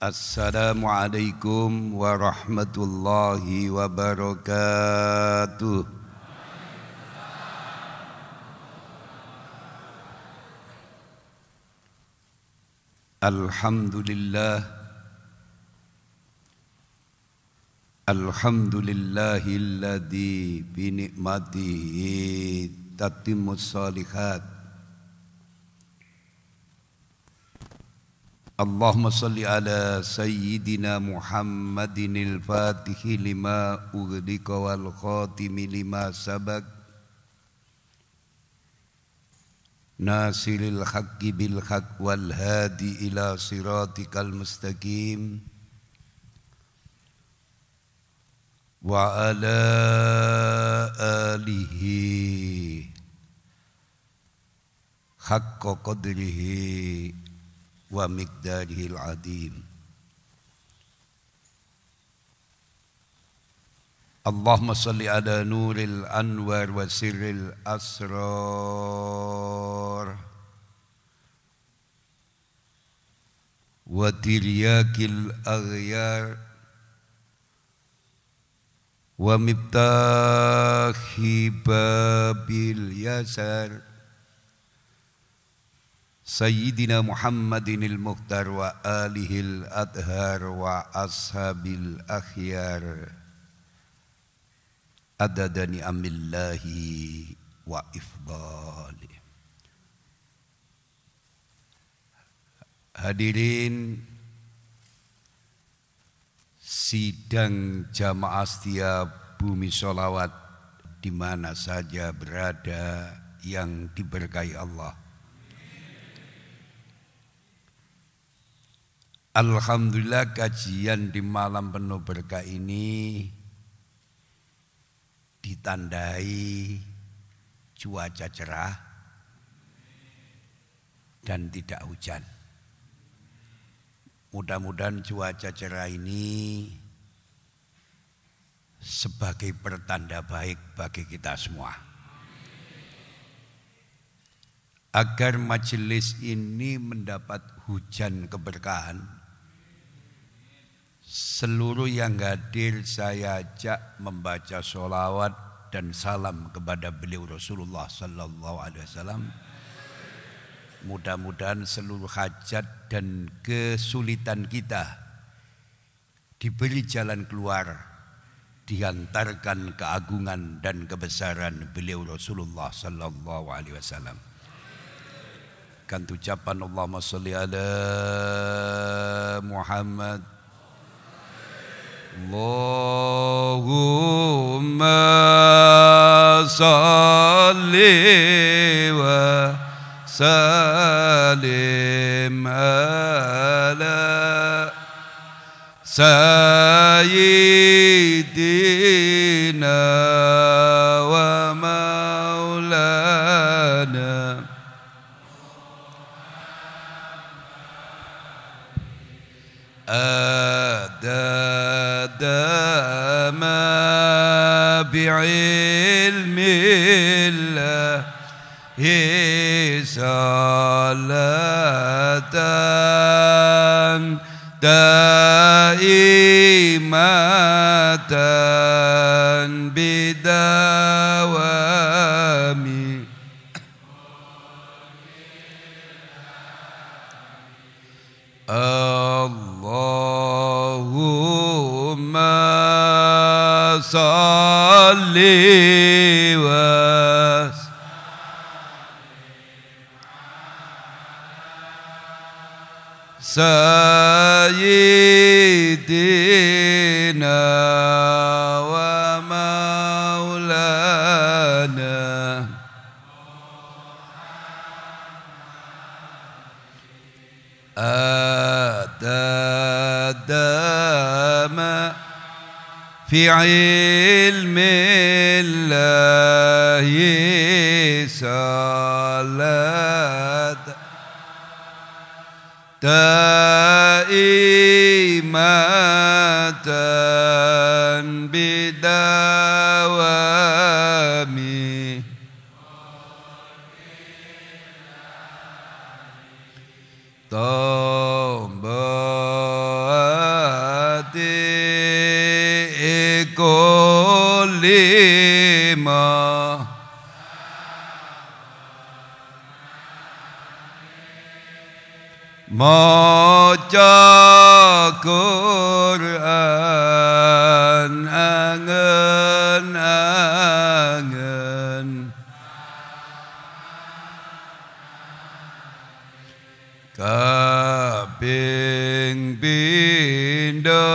Assalamualaikum warahmatullahi wabarakatuh. Alhamdulillahilladzi bi ni'matihi tatimmus shalihat. Allahumma salli ala sayyidina Muhammadinil fatihi lima ughliqa wal khatimi lima sabaq nasiril haqqi bil haqq wal hadi ila siratikal mustaqim wa ala alihi haqqa qadrihi wa miqdarihil adim. Allahumma salli ala nuril anwar wa sirril asrar wa tiryakil aghyar wa miftahi babil yasar Sayyidina Muhammadinil Mukhtar wa alihil adhar wa ashabil akhyar adada ni'amillahi wa ifdali. Hadirin sidang jamaah setia Bumi Sholawat di mana saja berada yang diberkahi Allah. Alhamdulillah kajian di malam penuh berkah ini ditandai cuaca cerah dan tidak hujan. Mudah-mudahan cuaca cerah ini sebagai pertanda baik bagi kita semua. Agar majelis ini mendapat hujan keberkahan, seluruh yang hadir saya ajak membaca sholawat dan salam kepada beliau Rasulullah Sallallahu Alaihi Wasallam. Mudah-mudahan seluruh hajat dan kesulitan kita diberi jalan keluar, diantarkan keagungan dan kebesaran beliau Rasulullah Sallallahu Alaihi Wasallam. Kan ucapan Allahumma sholli ala Muhammad. Allahumma salli wa sallim ala sayyidina wa maulana ma bi'ilmillahi salatan daimatan bidawami Allahumma salli wa sayyidina wa maulana adadama fi ilmillahi salat daimatan bidawami Tomba lima maca Quran angen-angen kaping pindho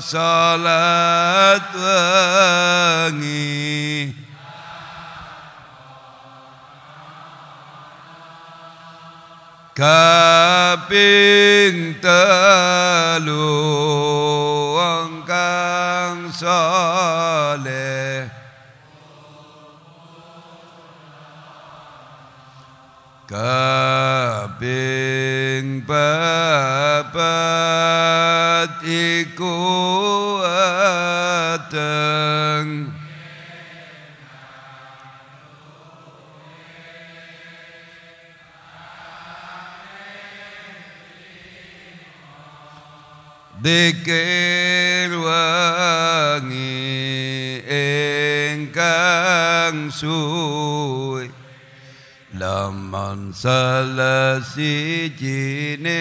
salat wengi kaping telu wong kang saleh kaping papat iku ateng dzikir wengi ingkang suwi lamun salah sijine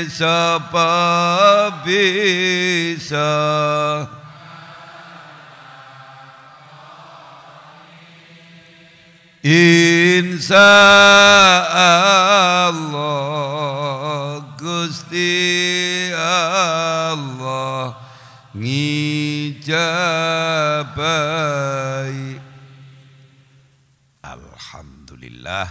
sapa bisa insya Allah Gusti Allah ngijabai. Alhamdulillah,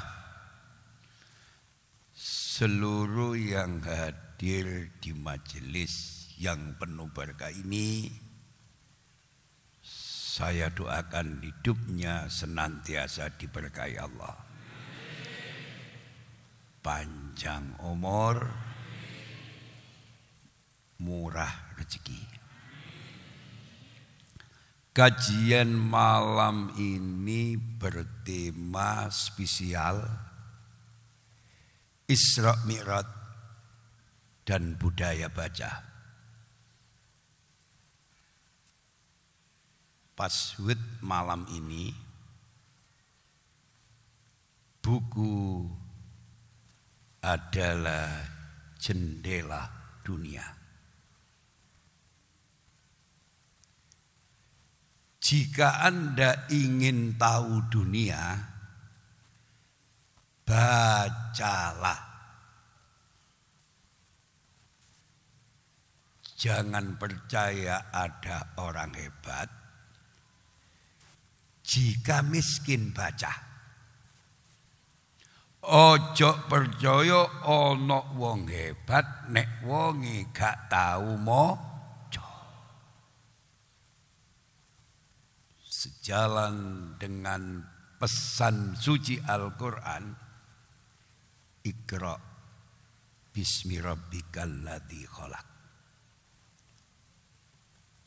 seluruh yang hadir di majelis yang penuh berkah ini, saya doakan hidupnya senantiasa diberkahi Allah, panjang umur, murah rezeki. Kajian malam ini bertema spesial Isra Mi'raj dan budaya baca. Password malam ini buku adalah jendela dunia. Jika Anda ingin tahu dunia, bacalah. Jangan percaya ada orang hebat. Jika miskin, baca. Ojo percaya ana wong hebat nek wonge gak tau maca. Sejalan dengan pesan suci Al-Quran, Iqra bismi rabbikal ladzi khalaq.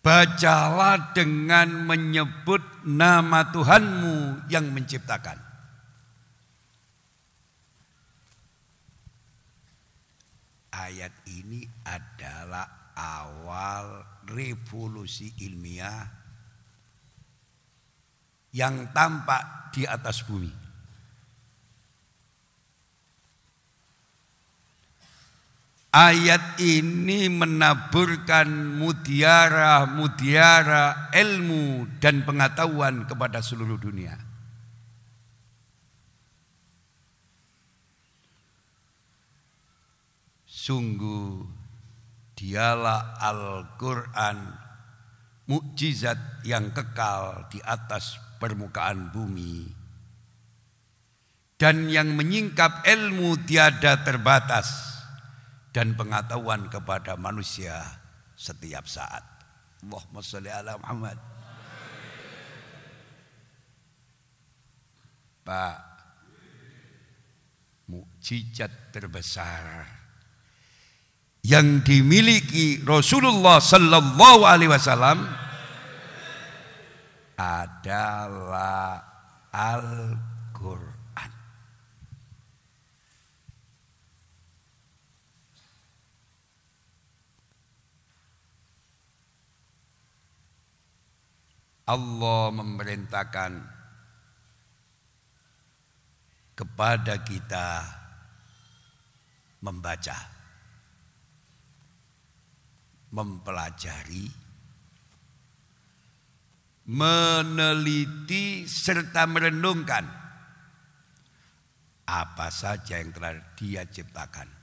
Bacalah dengan menyebut nama Tuhanmu yang menciptakan. Ayat ini adalah awal revolusi ilmiah yang tampak di atas bumi. Ayat ini menaburkan mutiara ilmu dan pengetahuan kepada seluruh dunia. Sungguh dialah Al-Quran, mukjizat yang kekal di atas permukaan bumi dan yang menyingkap ilmu tiada terbatas dan pengetahuan kepada manusia setiap saat. Allahumma sholli ala Muhammad. Pak, mukjizat terbesar yang dimiliki Rasulullah sallallahu alaihi wasallam adalah Al-Quran. Allah memerintahkan kepada kita membaca, mempelajari, meneliti serta merenungkan apa saja yang telah Dia ciptakan.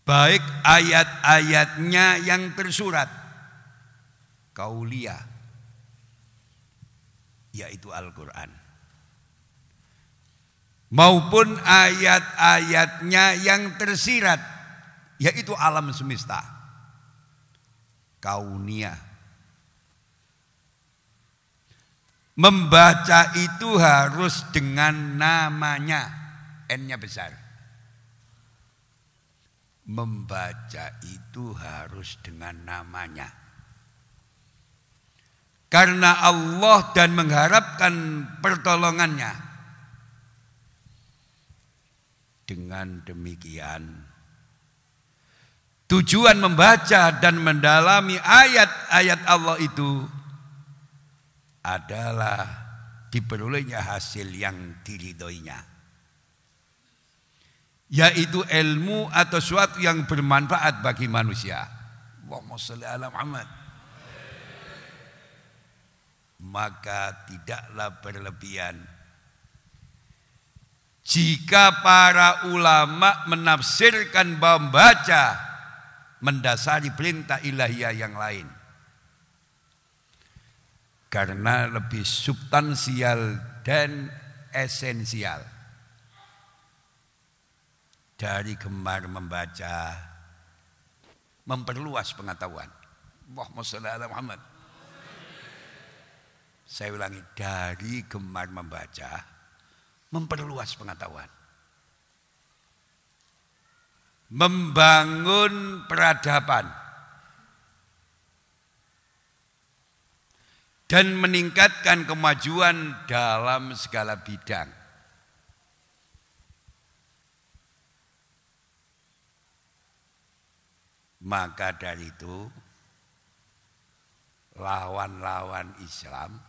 Baik ayat-ayatnya yang tersurat, kauliyah, yaitu Al-Quran, maupun ayat-ayatnya yang tersirat, yaitu alam semesta, kauniyah. Membaca itu harus dengan namanya, N-nya besar. Membaca itu harus dengan namanya. Karena Allah dan mengharapkan pertolongannya. Dengan demikian, tujuan membaca dan mendalami ayat-ayat Allah itu adalah diperolehnya hasil yang diridhoinya, yaitu ilmu atau sesuatu yang bermanfaat bagi manusia. Allahumma shalli ala Muhammad. Maka tidaklah berlebihan jika para ulama menafsirkan bahwa membaca mendasari perintah ilahiyah yang lain, karena lebih substansial dan esensial dari gemar membaca, memperluas pengetahuan. Allahumma shalli ala Muhammad. Saya ulangi, dari gemar membaca, memperluas pengetahuan, membangun peradaban, dan meningkatkan kemajuan dalam segala bidang. Maka dari itu, lawan-lawan Islam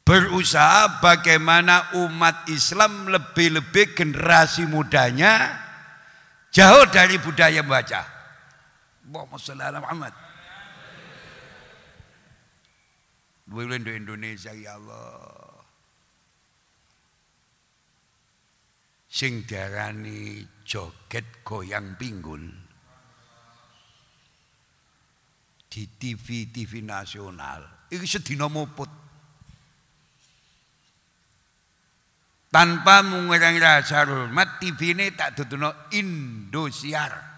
berusaha bagaimana umat Islam, lebih-lebih generasi mudanya, jauh dari budaya membaca. Allahumma shalli ala Muhammad. Di Indonesia, ya Allah, sing diarani joget goyang pinggul di TV nasional iki sedina muput tanpa mengurangi rasa hormat. TV ini tak duduno Indosiar.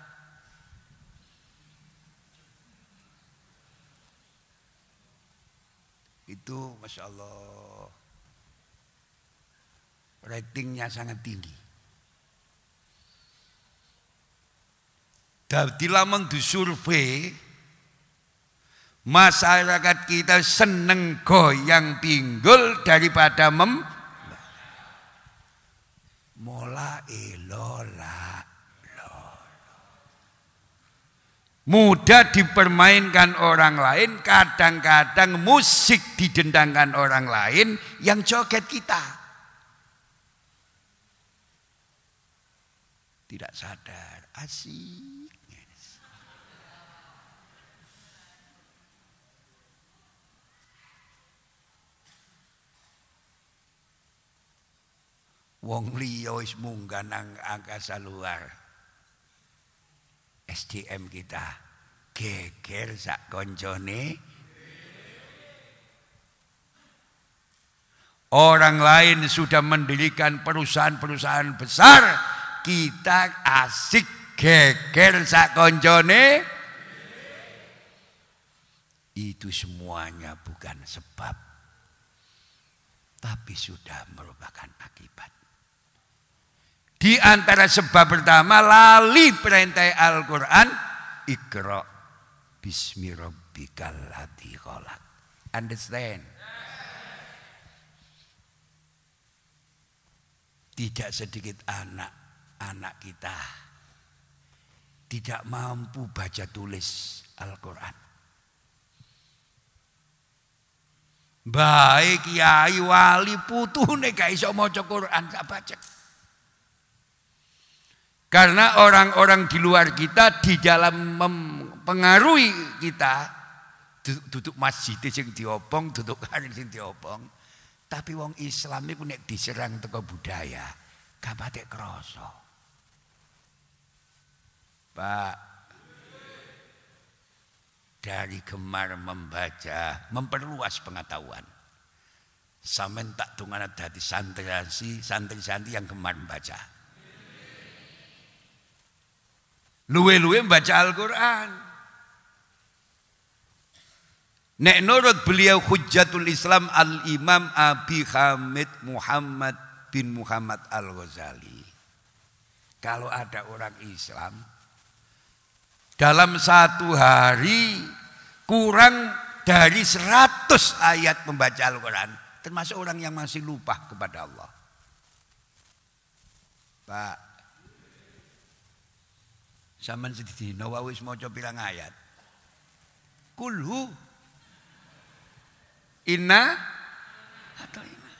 Itu Masya Allah, ratingnya sangat tinggi. Dadi lamun disurvei, masyarakat kita seneng goyang pinggul daripada mola elola. Mudah dipermainkan orang lain, kadang-kadang musik didendangkan orang lain yang joget kita. Tidak sadar, asik. Wong liya wis munggah nang angkasa luar. SDM kita geger sak koncone. Orang lain sudah mendirikan perusahaan-perusahaan besar, kita asik geger sak koncone. Itu semuanya bukan sebab, tapi sudah merupakan akibat. Di antara sebab pertama, lali perintah Al-Quran, Iqra bismi rabbikal ladzi khalaq. Understand? Tidak sedikit anak-anak kita tidak mampu baca tulis Al-Quran. Baik kiai wali putune gak iso maca Quran gak baca. Karena orang-orang di luar kita di dalam mempengaruhi kita, duduk masjid sing diobong, duduk kali sing diobong. Tapi wong Islam iku nek diserang teko budaya, gak patek krasa. Pak, dari gemar membaca, memperluas pengetahuan. Sampeyan tak dongana dadi santri-santri yang gemar membaca. Luwe-luwe membaca Al-Quran. Nek nurut beliau Hujjatul Islam Al-Imam Abi Hamid Muhammad bin Muhammad Al-Ghazali. Kalau ada orang Islam dalam satu hari kurang dari 100 ayat membaca Al-Quran, termasuk orang yang masih lupa kepada Allah. Pak, sampean sedina wae wis maca pirang ayat? Kulhu inna atau inna.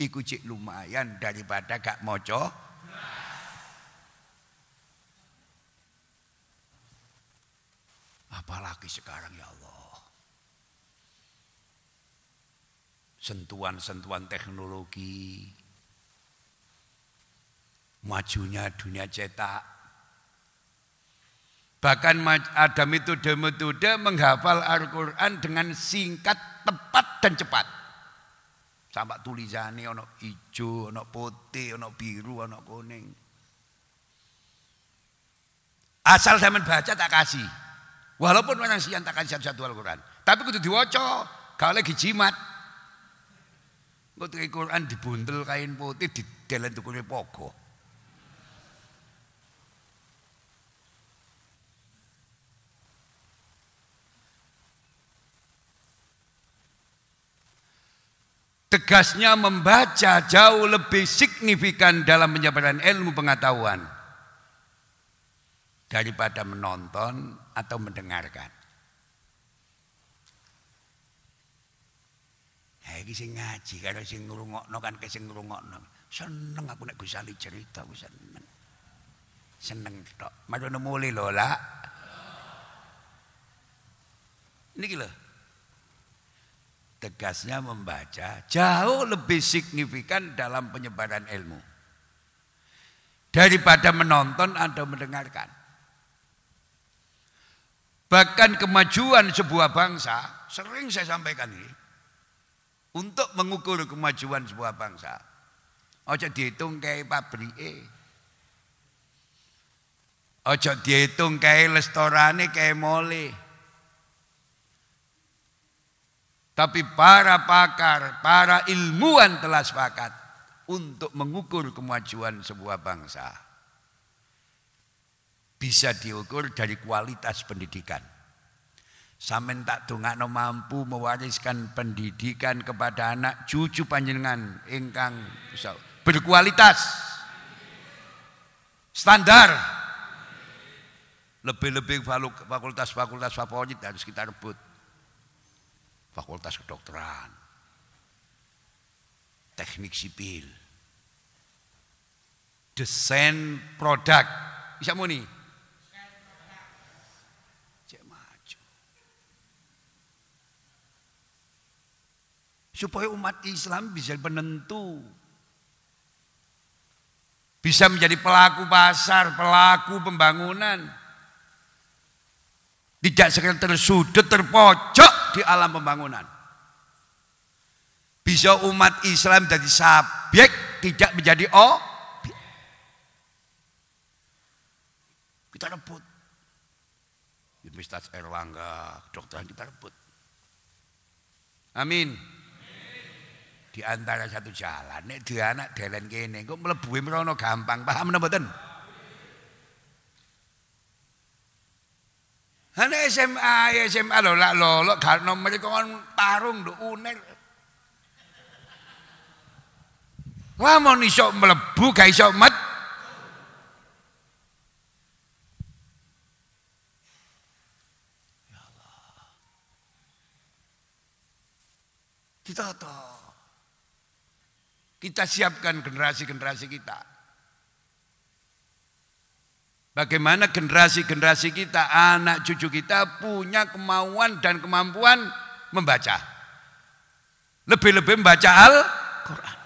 Iku cik lumayan daripada gak maca. Apalagi sekarang ya Allah. Sentuhan-sentuhan teknologi. Majunya dunia cetak. Bahkan ada metode-metode menghafal Al-Quran dengan singkat, tepat dan cepat. Sampai tulisannya ono hijau, ono putih, ono biru, ono kuning. Asal zaman baca tak kasih. Walaupun orang sian tak kasih satu Al-Quran. Tapi kudu diwaca, gak lagi jimat. Kudu Al-Quran dibuntel kain putih, didelen tukune pogo. Tegasnya membaca jauh lebih signifikan dalam penyebaran ilmu pengetahuan daripada menonton atau mendengarkan. Iki sing ngaji karo sing ngrungokno kan sing ngrungokno. Seneng aku nek Gus Ali cerita aku seneng. Seneng tok. Madono mulai lho lah. Niki lho. Tegasnya membaca jauh lebih signifikan dalam penyebaran ilmu daripada menonton atau mendengarkan. Bahkan kemajuan sebuah bangsa, sering saya sampaikan ini, untuk mengukur kemajuan sebuah bangsa, ojo dihitung kayak pabrike, ojo dihitung kayak restorane, kayak mole. Tapi para pakar, para ilmuwan telah sepakat untuk mengukur kemajuan sebuah bangsa. Bisa diukur dari kualitas pendidikan. Sampeyan tak dongakno mampu mewariskan pendidikan kepada anak cucu panjenengan ingkang berkualitas. Standar. Lebih-lebih fakultas-fakultas favorit harus kita rebut. Fakultas kedokteran, teknik sipil, desain produk, bisa muni? Cek maju. Supaya umat Islam bisa penentu, bisa menjadi pelaku pasar, pelaku pembangunan. Tidak sekedar tersudut, terpojok di alam pembangunan. Bisa umat Islam jadi subjek, tidak menjadi objek. Kita rebut. Universitas Erlangga, kedokteran kita rebut. Amin. Di antara satu jalan, nek di anak dalan kene, kok mlebu mrono gampang, paham napa mboten? Hane SMA lho lak lolok gak nomor kon tarung nduk UNER. Lamun iso mlebu gak iso met. Ya Allah. Ditata. Kita siapkan generasi-generasi kita. Bagaimana generasi-generasi kita, anak cucu kita punya kemauan dan kemampuan membaca. Lebih-lebih membaca Al-Quran.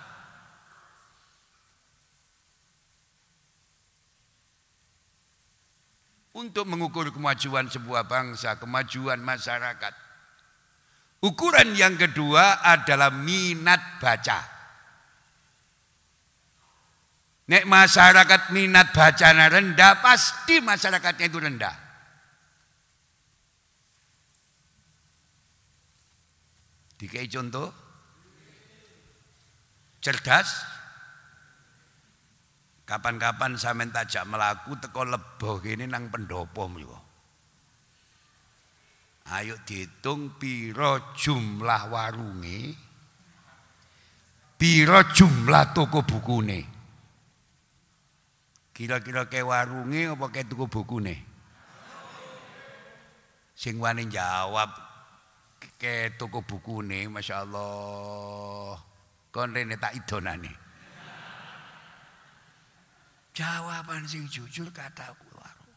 Untuk mengukur kemajuan sebuah bangsa, kemajuan masyarakat. Ukuran yang kedua adalah minat baca. Nek masyarakat minat bacanya rendah, pasti masyarakatnya itu rendah. Dikai contoh, cerdas. Kapan-kapan sampean tajak melaku teko leboh kene nang pendopo mriku. Ayo dihitung piro jumlah warunge, piro jumlah toko bukune. Kira-kira ke warunge apa ke toko bukune? Sing wani jawab ke toko bukune, Masya Allah. Kon rene tak idonane. Jawaban sing jujur kataku warung.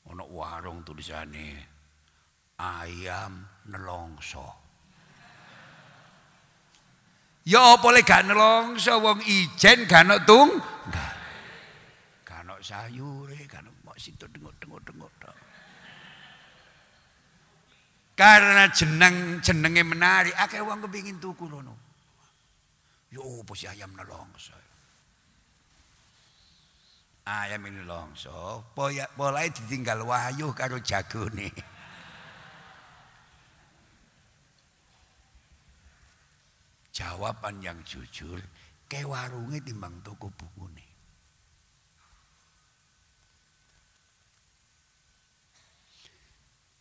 Ono warung tulisane ayam nelongso. Ya apa le gak nelongso wong ijen gak ono tunggal. Gak ono sayure, gak ono mok situ dengok-dengok tok. Karena jenenge menarik, akeh wong kepengin tuku rono. Yo apa si ayam nelongso. Ayam ini longso, polai ditinggal wayuh karo jagone. Jawaban yang jujur, ke warunge timbang toko bukune.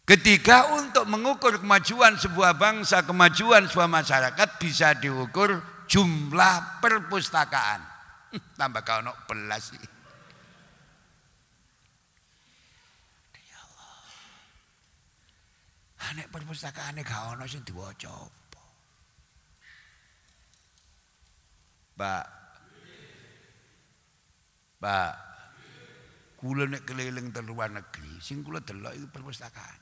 Ketika untuk mengukur kemajuan sebuah bangsa, kemajuan sebuah masyarakat bisa diukur jumlah perpustakaan. Tambah kau belas sih. Nek perpustakaane gak ono sing diwaca apa. Pak, kula nek keliling teng luar negeri, sing kula delok iku perpustakaan.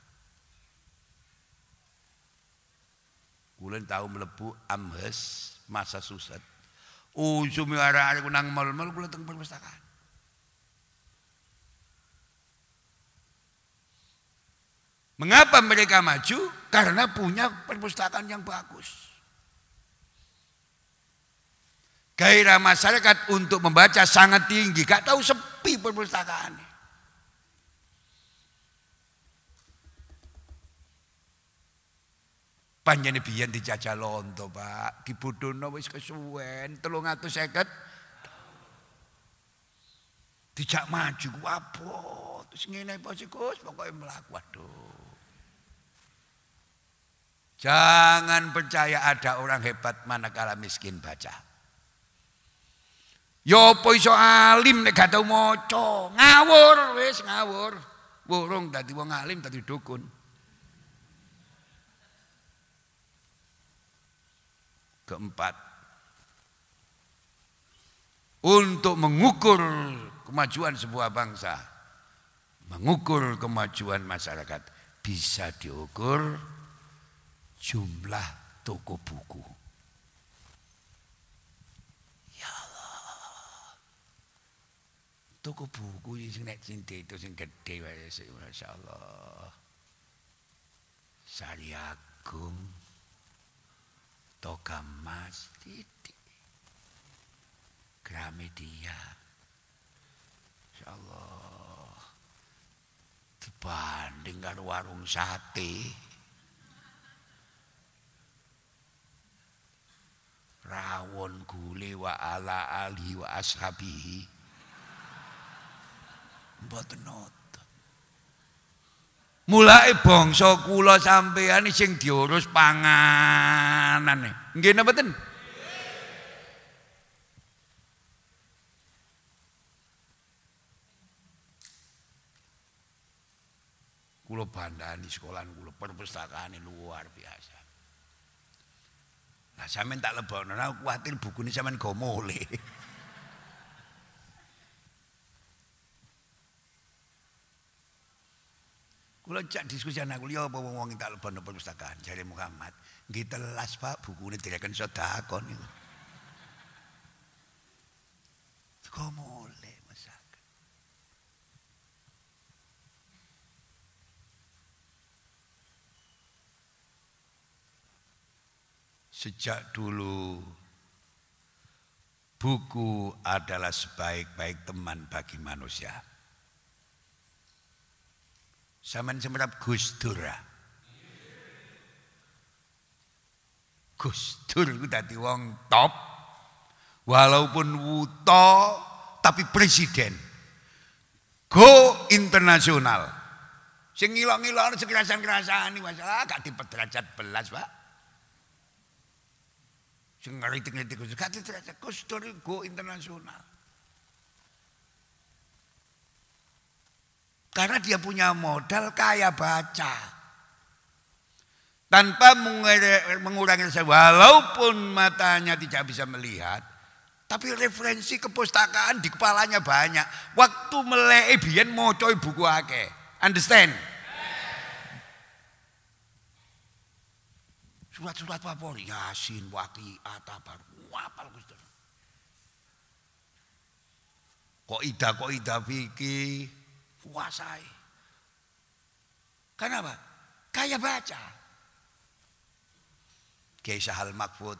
Kula tau mlebu Amherst, Massachusetts. Usume arek-arek nang mall-mall kula teng perpustakaan. Mengapa mereka maju? Karena punya perpustakaan yang bagus. Gairah masyarakat untuk membaca sangat tinggi. Gak tahu sepi perpustakaannya. Panjene biyen dijajah lonto, Pak. Dibodono wis kesuwen 350. Dijak maju ku abot. Terus ngene apa sih Gus? Pokoke mlaku waduh. Jangan percaya ada orang hebat manakala miskin baca. Ya apa iso alim nek gak tau maca? Ngawur wis ngawur. Wurung dadi wong alim dadi dukun. Keempat, untuk mengukur kemajuan sebuah bangsa, mengukur kemajuan masyarakat bisa diukur jumlah toko buku. Ya Allah. Toko buku sing nek cinta itu sing gede wae masyaallah. Sari Agung, Togamas, titik. Gramedia. Insyaallah. Dibanding karo warung sate. Rawon gule wa ala ali wa ashabihi mboten nata. Mulai bangsa kula sampeyan sing diurus panganane. Nggih napa mboten? Kula bandani sekolahan kula perpustakaane luar biasa. Lah sampean tak lebokno, aku kuwatir bukune sampean go mule. Kula cak diskusi anak kula apa wong-wong tak lebokno perpustakaan jare Muhammad. Nggih telas Pak bukune direken sedekah niku. Go mule masakan. Sejak dulu buku adalah sebaik-baik teman bagi manusia. Sampeyan semerap Gus Dur. Gus Dur ku dadi wong top. Walaupun wuto tapi presiden. Go internasional. Sing ngilok-ngilok sing kerasan-kerasani masalah gak dipet derajat belas, Pak. Sing ngritik-ngritik gak derajat Gus Dur go internasional. Karena dia punya modal kaya baca. Tanpa mengurangi rasa, walaupun matanya tidak bisa melihat, tapi referensi kepustakaan di kepalanya banyak. Waktu melek biyen maca buku akeh. Understand? Surat-surat apa? Yasin, Waqiah, Tabar, apal Gus Dur. Kok ida fikih kuasai. Kenapa? Kaya baca. Kiai Sahal Mahfud.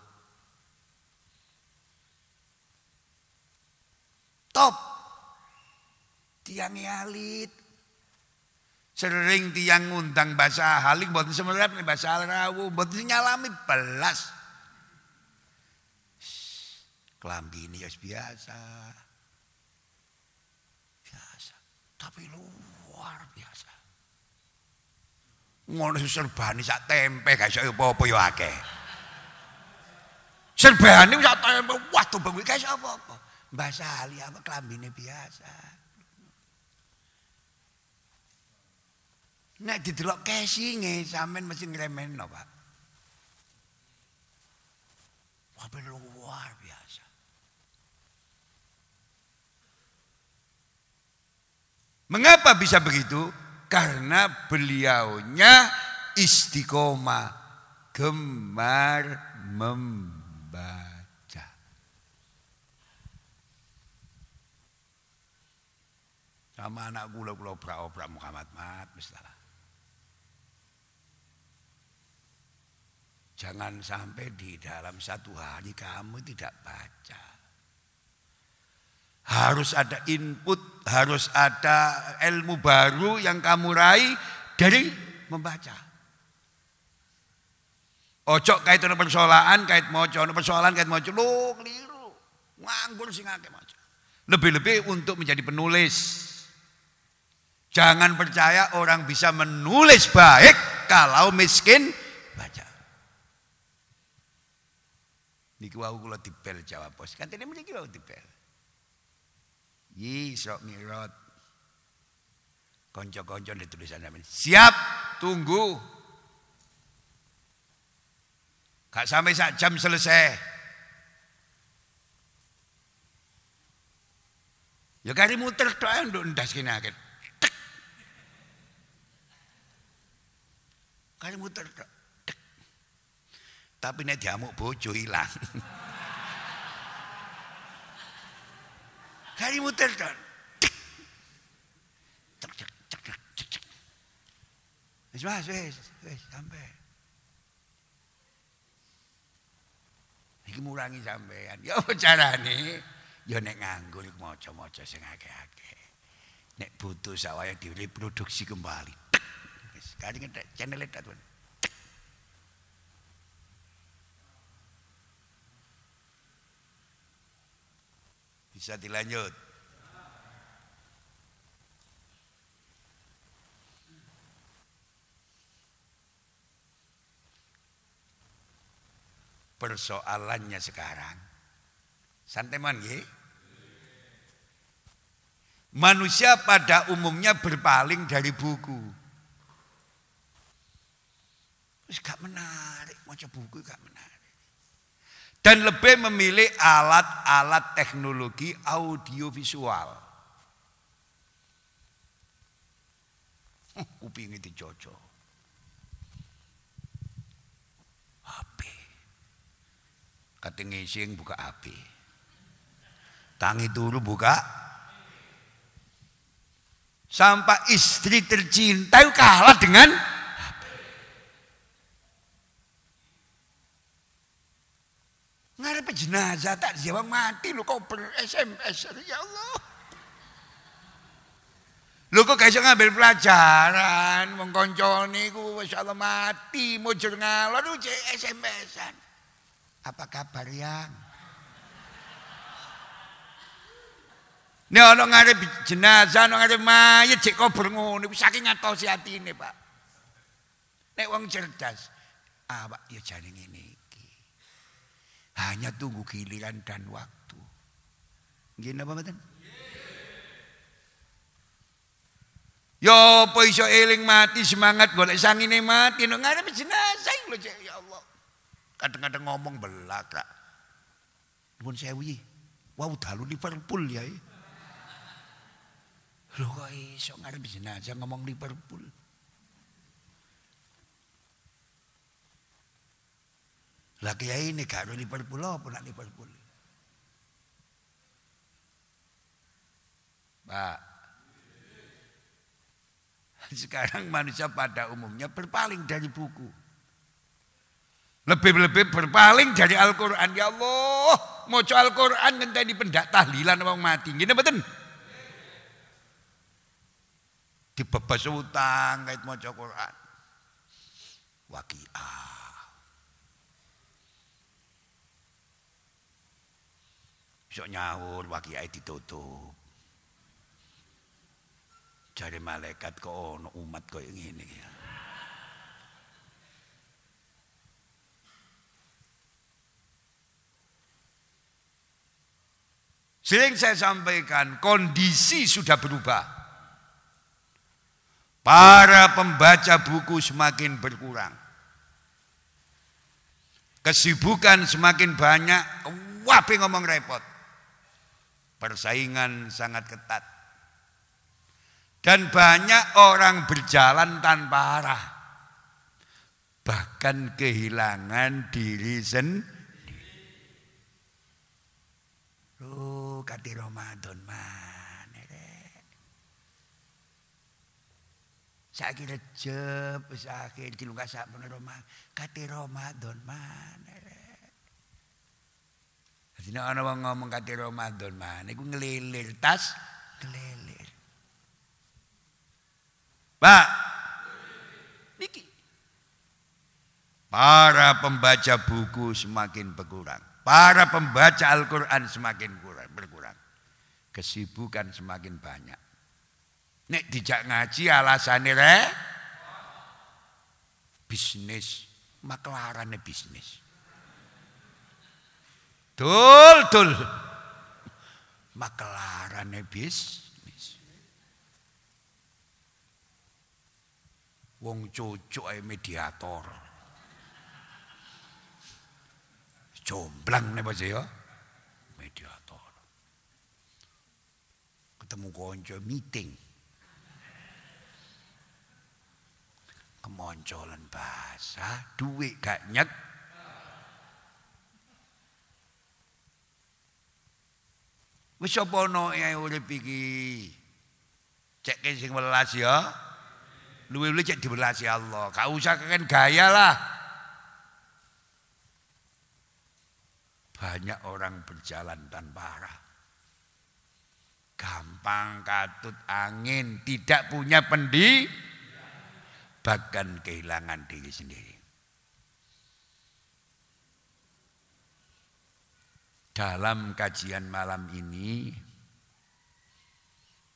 Top. Tiang alit. Sering tiang ngundang bahasa haling mboten semerap nih bahasa rawu, mboten nyalami belas. Klambi ini biasa. Tapi luar biasa. Ngono serbane sak tempe gak iso apa-apa ya akeh. Serbane sak tempe waduh bengi gak iso apa-apa. Mbah Sali apa klambine biasa. Nek didelok casinge sampean mesti ngremehno, Pak. Wah luar biasa. Mengapa bisa begitu? Karena beliaunya istiqomah, gemar membaca. Sama anak kula obrak Muhammad Mat misalnya. Jangan sampai di dalam satu hari kamu tidak baca. Harus ada input, harus ada ilmu baru yang kamu raih dari membaca. Ojo kait ono persoalan, kait moco, ono persoalan kait moco, lu keliru. Nganggur sing akeh maca. Lebih-lebih untuk menjadi penulis. Jangan percaya orang bisa menulis baik kalau miskin baca. Niki wau kula dipel Jawa Pos. Kantene mriki wau dipel. Yi sok mirot. Konco-konco di tulisan sampeyan. Siap, tunggu. Gak sampai sak jam selesai. Ya kari muter tok nduk ndas kene akeh. Kari muter tok. Tapi nek diamuk bojo ilang. Kari muter tok. Cek. Wis sampai. Iki murangi sampean. Ya apa carane? Ya nek nganggur maca-maca sing akeh-akeh. Nek butuh sawaya direproduksi kembali. Wis kari ngedek channel eta tuan. Bisa dilanjut. Persoalannya sekarang, santai man nggih. Manusia pada umumnya berpaling dari buku. Terus gak menarik, maca buku gak menarik. Dan lebih memilih alat-alat teknologi audiovisual. Kupingnya dicocok. HP. Kata ngising buka HP. Tangi turu buka. Sampai istri tercinta kalah dengan HP. Ngarep jenazah tak jawab mati lu kok ber-SMS ya Allah. Lu kok gak iso ngambil pelajaran wong koncone iku wis Allah mati mujur ngalor lu SMS-an. Apa kabar yang? Nek ana ngarep jenazah, ana ngarep mayit cek kober ngono saking ngatosi atine, Pak. Nek wong cerdas, Pak ya jane ngene iki. Hanya tunggu giliran dan waktu. Nggih napa mboten? Yo apa iso eling mati semangat golek sangine mati nek ngarep jenazah lho ya Allah. Kadang-kadang ngomong belaka. Nuwun sewu. Wau dalu Liverpool ya. Lho kok iso ngarep jenazah ngomong Liverpool. Lah kiai ini gak Liverpool apa nak Liverpool. Pak. Sekarang manusia pada umumnya berpaling dari buku. Lebih-lebih berpaling dari Al-Quran. Ya Allah, maca Al-Quran ngenteni pendak tahlilan wong mati. Ngene mboten? Dibebas utang kait maca Quran. Waqiah. Sok nyaur waqiah ditutup. Jare malaikat kok ono umat koyo ngene ya. Sering saya sampaikan, kondisi sudah berubah. Para pembaca buku semakin berkurang. Kesibukan semakin banyak, wape ngomong repot. Persaingan sangat ketat. Dan banyak orang berjalan tanpa arah. Bahkan kehilangan diri sendiri. Loh, kati Ramadan mana rek? Saiki Rejab, wis akhir dilungkas sak Ramadan. Kati Ramadan mana rek? Dadi nek ana wong ngomong kati Ramadan mana iku ngelilir tas, ngelilir. Pak, niki para pembaca buku semakin berkurang, para pembaca Al-Quran semakin berkurang, kesibukan semakin banyak. Nek dijak ngaji alasannya bisnis, maklarane bisnis. Dul, maklarane bisnis. Wong cucuk ae mediator. Jomblang nek bos ya. Mediator. Ketemu konco meeting. Kemoncolan bahasa, duit gak nyet. Wis apa ono ae urip iki. Cek sing welas ya. Luwe-luwe cek dibelasi Allah. Gak usah kan gaya lah. Banyak orang berjalan tanpa arah. Gampang katut angin. Tidak punya bahkan kehilangan diri sendiri. Dalam kajian malam ini,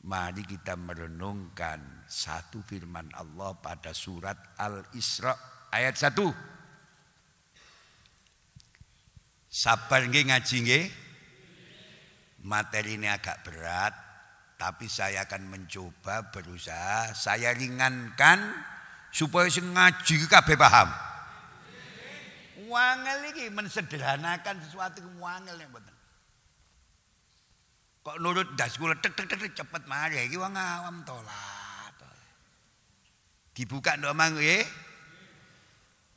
mari kita merenungkan satu firman Allah pada surat Al-Isra ayat 1. Sabar nggih ngaji nggih. Materi ini agak berat, tapi saya akan mencoba berusaha saya ringankan supaya sing ngaji kabeh paham. muangel iki mensederhanakan sesuatu muangel yang mboten. Kok nurut das kula tek cepet mari iki wong awam tolat. Dibuka ndok mang nggih.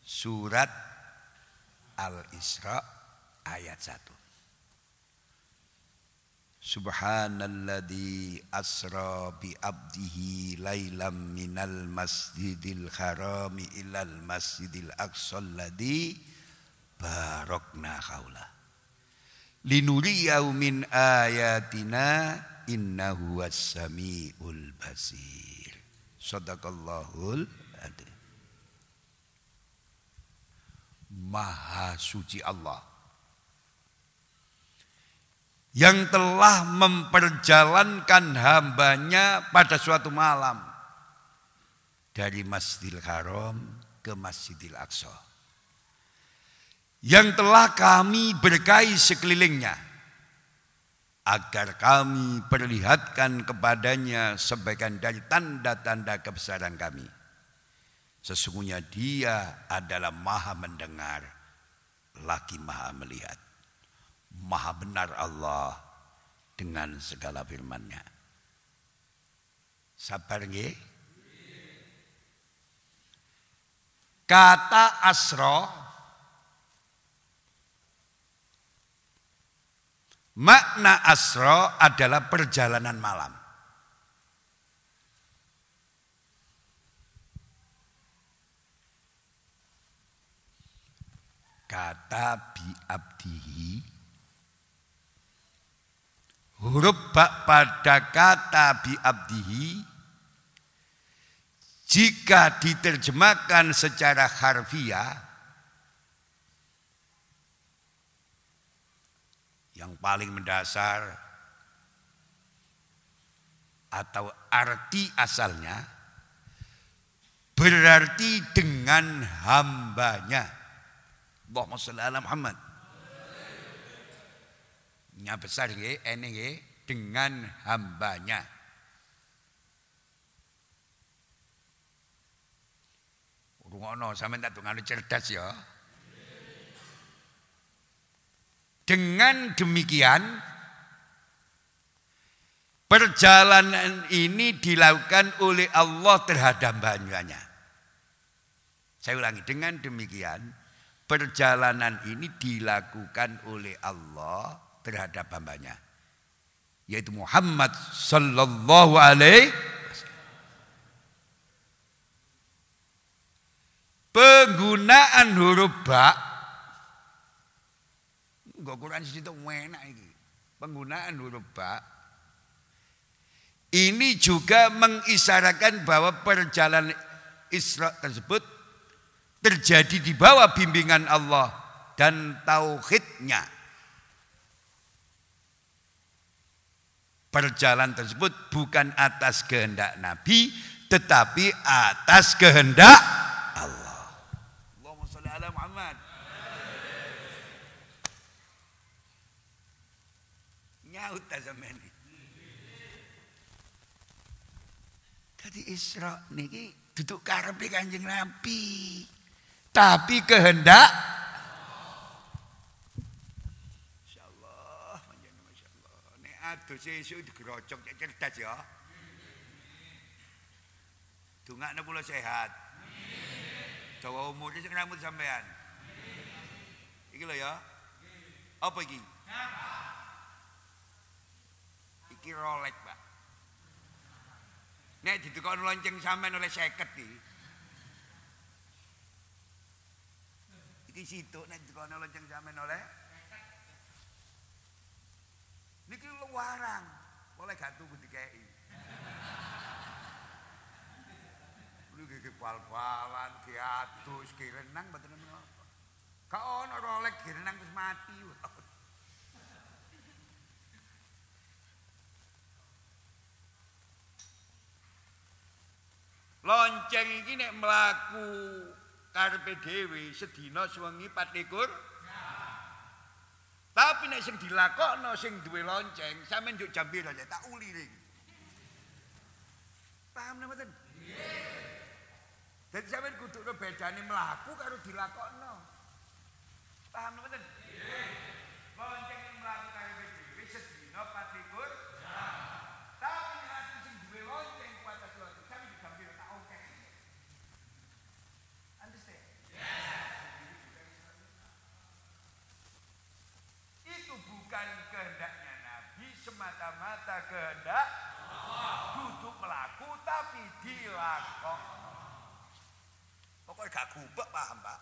Surat Al-Isra ayat 1. Subhanalladzi asra bi abdihi lailam minal masjidil harami ilal masjidil aqsal ladzi barakna haula linuriyahu min ayatina innahu was-sami'ul basir. Shadaqallahul adzim. Maha suci Allah yang telah memperjalankan hambanya pada suatu malam dari Masjidil Haram ke Masjidil Aqsa, yang telah kami berkahi sekelilingnya agar kami perlihatkan kepadanya sebagian dari tanda-tanda kebesaran kami. Sesungguhnya Dia adalah Maha mendengar lagi Maha melihat. Maha benar Allah dengan segala firman-Nya. Sabar nggih. Kata asra makna asra adalah perjalanan malam. Kata bi abdihi, huruf ba pada kata bi abdihi jika diterjemahkan secara harfiah yang paling mendasar atau arti asalnya berarti dengan hambanya. Allahumma shalli ala Muhammad. Nya besar nggih, ene nggih, dengan hambanya. Rungono sampeyan tak dongane cerdas ya. Dengan demikian perjalanan ini dilakukan oleh Allah terhadap hambanya. Saya ulangi, dengan demikian perjalanan ini dilakukan oleh Allah terhadap hambanya, yaitu Muhammad sallallahu alaihi wasallam. Penggunaan huruf ba, enggak Quran situ enak iki. Penggunaan huruf ba ini juga mengisyaratkan bahwa perjalanan Isra tersebut terjadi di bawah bimbingan Allah dan tauhidnya. Perjalanan tersebut bukan atas kehendak Nabi, tetapi atas kehendak Allah. Allahumma sholli ala Muhammad. Nyaut sampeyan. Jadi Isra niki duduk karepe Kanjeng Nabi, tapi kehendak aduh sesuk digerocok cerdas ya. Dongakno kula sehat. Dawa umur sing rambut sampean. Iki lho ya. Apa iki? Iki Rolex, Pak. Nek ditukokno lonceng sampean oleh 50 iki. Iki situk nek ditukokno lonceng sampean oleh niki warang, boleh gak tuku dikei. Lu gigi bal-balan, diatus, girenang, betul betul. Kau ono Rolex girenang terus mati. Lonceng iki nek mlaku karepe dhewe sedina sewengi 24. Tapi nek sing dilakokno sing duwe lonceng, sampeyan njuk jam pira tak uli ning. Paham napa mboten? Nggih. Dadi sampeyan kudu bedane mlaku karo dilakokno. Paham mboten? Lonceng yang melakukan PDW sedina 24 jam. Tapi ati sing duwe lonceng kuat lonceng sampe digambil tak oke. Understand? Itu bukan kehendaknya Nabi semata-mata kehendak duduk melaku tapi dilakon. Pokoknya gak gubek paham Pak?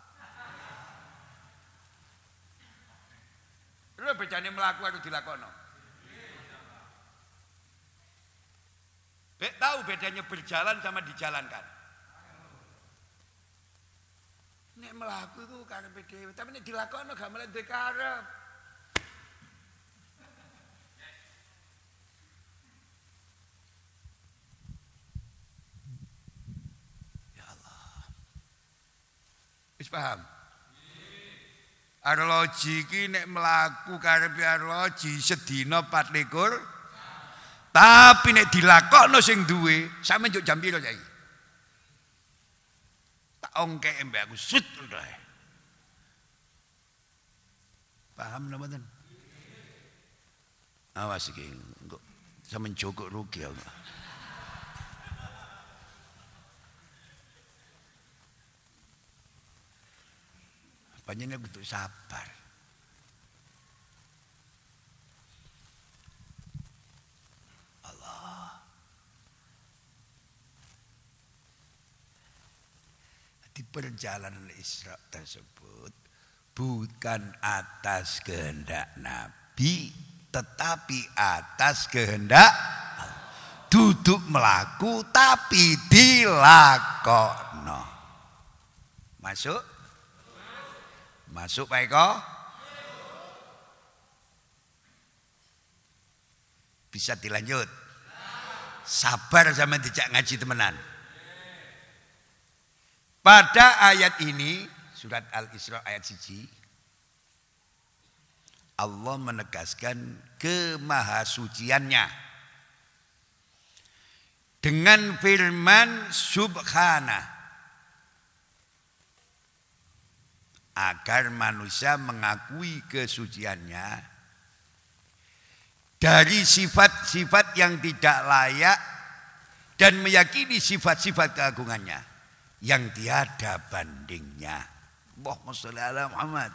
Lu bedanya melaku atau dilakono? Tahu bedanya berjalan sama dijalankan? Nek melaku itu karepe dhewe, tapi nek dilakono gak melu duwe karep. Ya Allah. Wis paham? Arloji iki nek mlaku karepe arloji sedina 24. Tapi nek dilakokno sing duwe, sampe njuk jam piro saiki? Tak ongkek mbek aku sut udah. Paham napa mboten? Awas iki engko sampeyan jogok rugi aku. Panjenengan kudu sabar. Allah. Di perjalanan Isra tersebut bukan atas kehendak Nabi, tetapi atas kehendak Allah. Duduk melaku tapi dilakokno. Masuk? Masuk Pak Eko? Bisa dilanjut? Sabar sama dijak ngaji temenan. Pada ayat ini, surat Al-Isra ayat 1, Allah menegaskan kemahasuciannya dengan firman subhana, agar manusia mengakui kesuciannya dari sifat-sifat yang tidak layak dan meyakini sifat-sifat keagungannya yang tiada bandingnya. Allahumma sholli ala Muhammad.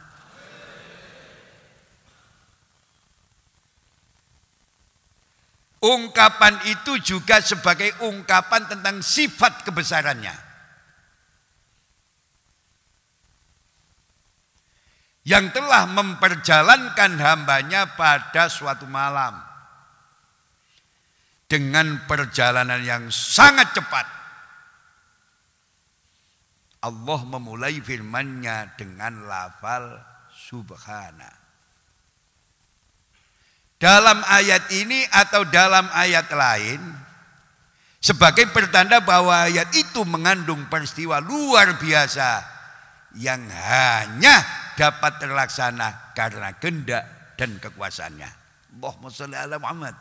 Ungkapan itu juga sebagai ungkapan tentang sifat kebesarannya yang telah memperjalankan hambanya pada suatu malam dengan perjalanan yang sangat cepat. Allah memulai firman-Nya dengan lafal subhana. Dalam ayat ini atau dalam ayat lain sebagai pertanda bahwa ayat itu mengandung peristiwa luar biasa yang hanya dapat terlaksana karena kehendak dan kekuasaannya. Allahumma sholli ala Muhammad.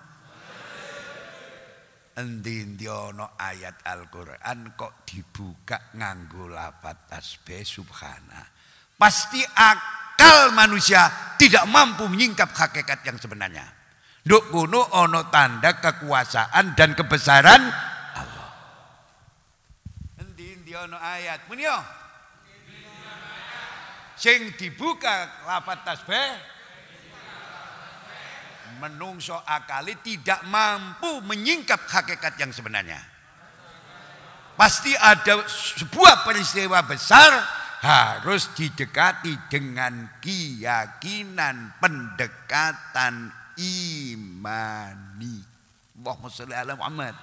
Endi ono ayat Al-Qur'an kok dibuka nganggo lafaz tasbih subhana. Pasti akal manusia tidak mampu menyingkap hakikat yang sebenarnya. Nduk kono ono tanda kekuasaan dan kebesaran Allah. Endi ono ayat muni yo. Sing dibuka lafaz tasbih menungso akali tidak mampu menyingkap hakikat yang sebenarnya. Pasti ada sebuah peristiwa besar harus didekati dengan keyakinan pendekatan imani. Allahumma sholli ala Muhammad.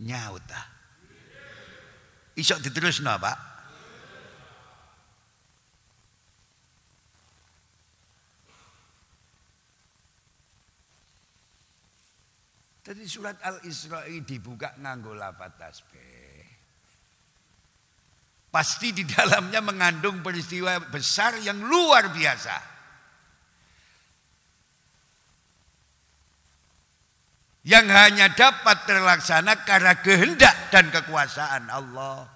Nyaut ah. Isok diterusno Pak. Tadi surat Al-Isra dibuka nganggo lafaz tasbih. Pasti di dalamnya mengandung peristiwa besar yang luar biasa. Yang hanya dapat terlaksana karena kehendak dan kekuasaan Allah.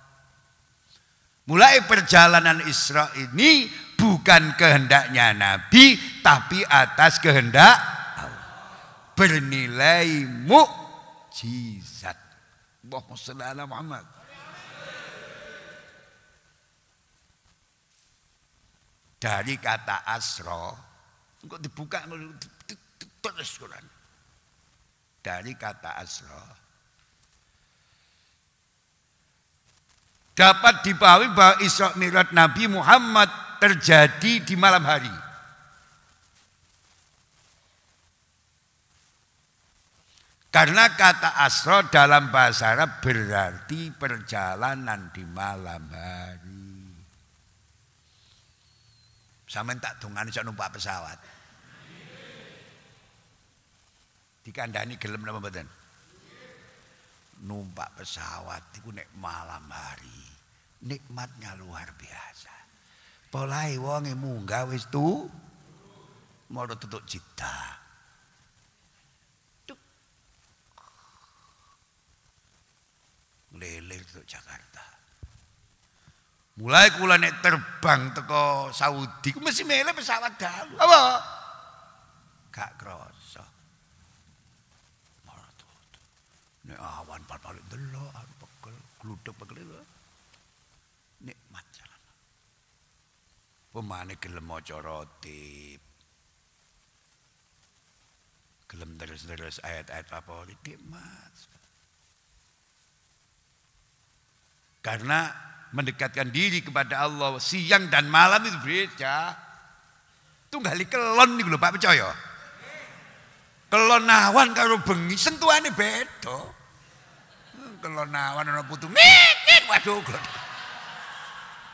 Mulai perjalanan Isra ini bukan kehendaknya Nabi, tapi atas kehendak Allah. Bernilai mukjizat. Allahumma shalli ala Muhammad. Dari kata asra, kok dibuka terus Quran. Dari kata asra dapat dipahami bahwa Isra Mi'raj Nabi Muhammad terjadi di malam hari. Karena kata asra dalam bahasa Arab berarti perjalanan di malam hari. Sampeyan tak dongani iso numpak pesawat. Dikandani gelem napa mboten? Numpak pesawat itu nek malam hari nikmatnya luar biasa. Polahe wonge munggah wis moro tutuk Jeddah. Ngelilir tutuk Jakarta. Mulai kula nek terbang teko Saudi ku mesti milih pesawat dalu. Apa? Gak krasa. Nek awan balik delok pegel gluduk-pegel nikmat jalan. Pemane gelem maca rotib. Gelem terus ayat-ayat favorit nikmat. Karena mendekatkan diri kepada Allah siang dan malam itu beda. Tunggali kelon niku lho Pak percaya. Kelon awan karo bengi sentuhane beda. Kelon awan ana putu mikir waduh.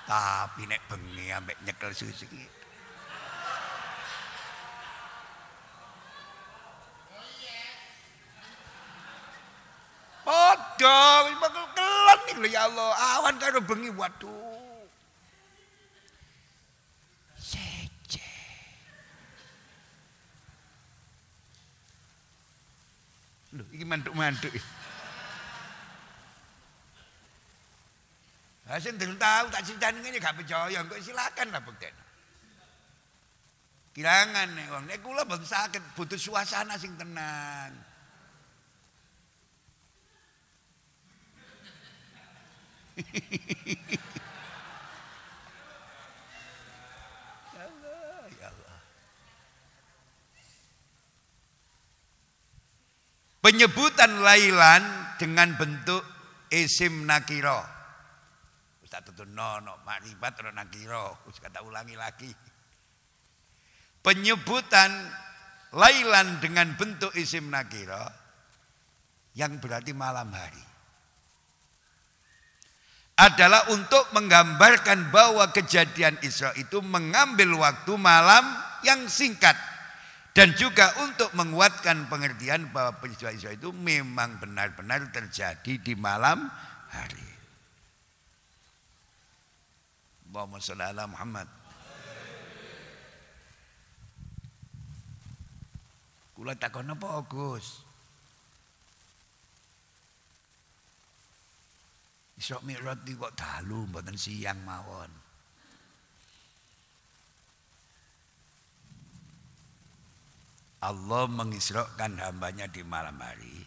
Tapi nek bengi ambek nyekel susu iki. Padha kelon niku lho ya Allah, awan karo bengi waduh. Sece. Lho iki mantuk-mantuk. Saya belum tahu, tak ceritani ngene gak percaya, kok silakan lah buktinya. Kirangan nek wong, nek kula mboten saged butuh suasana sing tenang. Ya Allah, ya Allah. Penyebutan lailan dengan bentuk isim nakira. Tak tutur no makrifat atau nakiro. Kata ulangi lagi. Penyebutan lailan dengan bentuk isim nakiro yang berarti malam hari adalah untuk menggambarkan bahwa kejadian Isra itu mengambil waktu malam yang singkat dan juga untuk menguatkan pengertian bahwa peristiwa Isra itu memang benar-benar terjadi di malam hari. Allahumma shalli ala Muhammad. Kula takon apa Gus? Isra Mi'raj iki kok dalu mboten siang mawon. Allah mengisrakan hambanya di malam hari.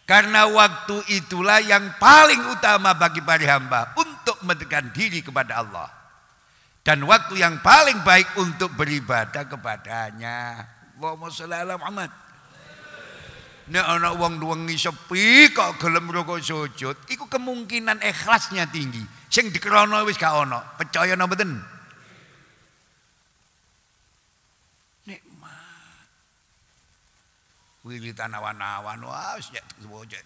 Karena waktu itulah yang paling utama bagi para hamba untuk mendekatkan diri kepada Allah. Dan waktu yang paling baik untuk beribadah kepadanya. Allahumma sholli ala Muhammad. Nek ana wong wengi sepi kok gelem rukuk sujud, iku kemungkinan ikhlasnya tinggi. Sing dikrono wis gak ana. Percaya napa mboten? Wiritan awan-awan wis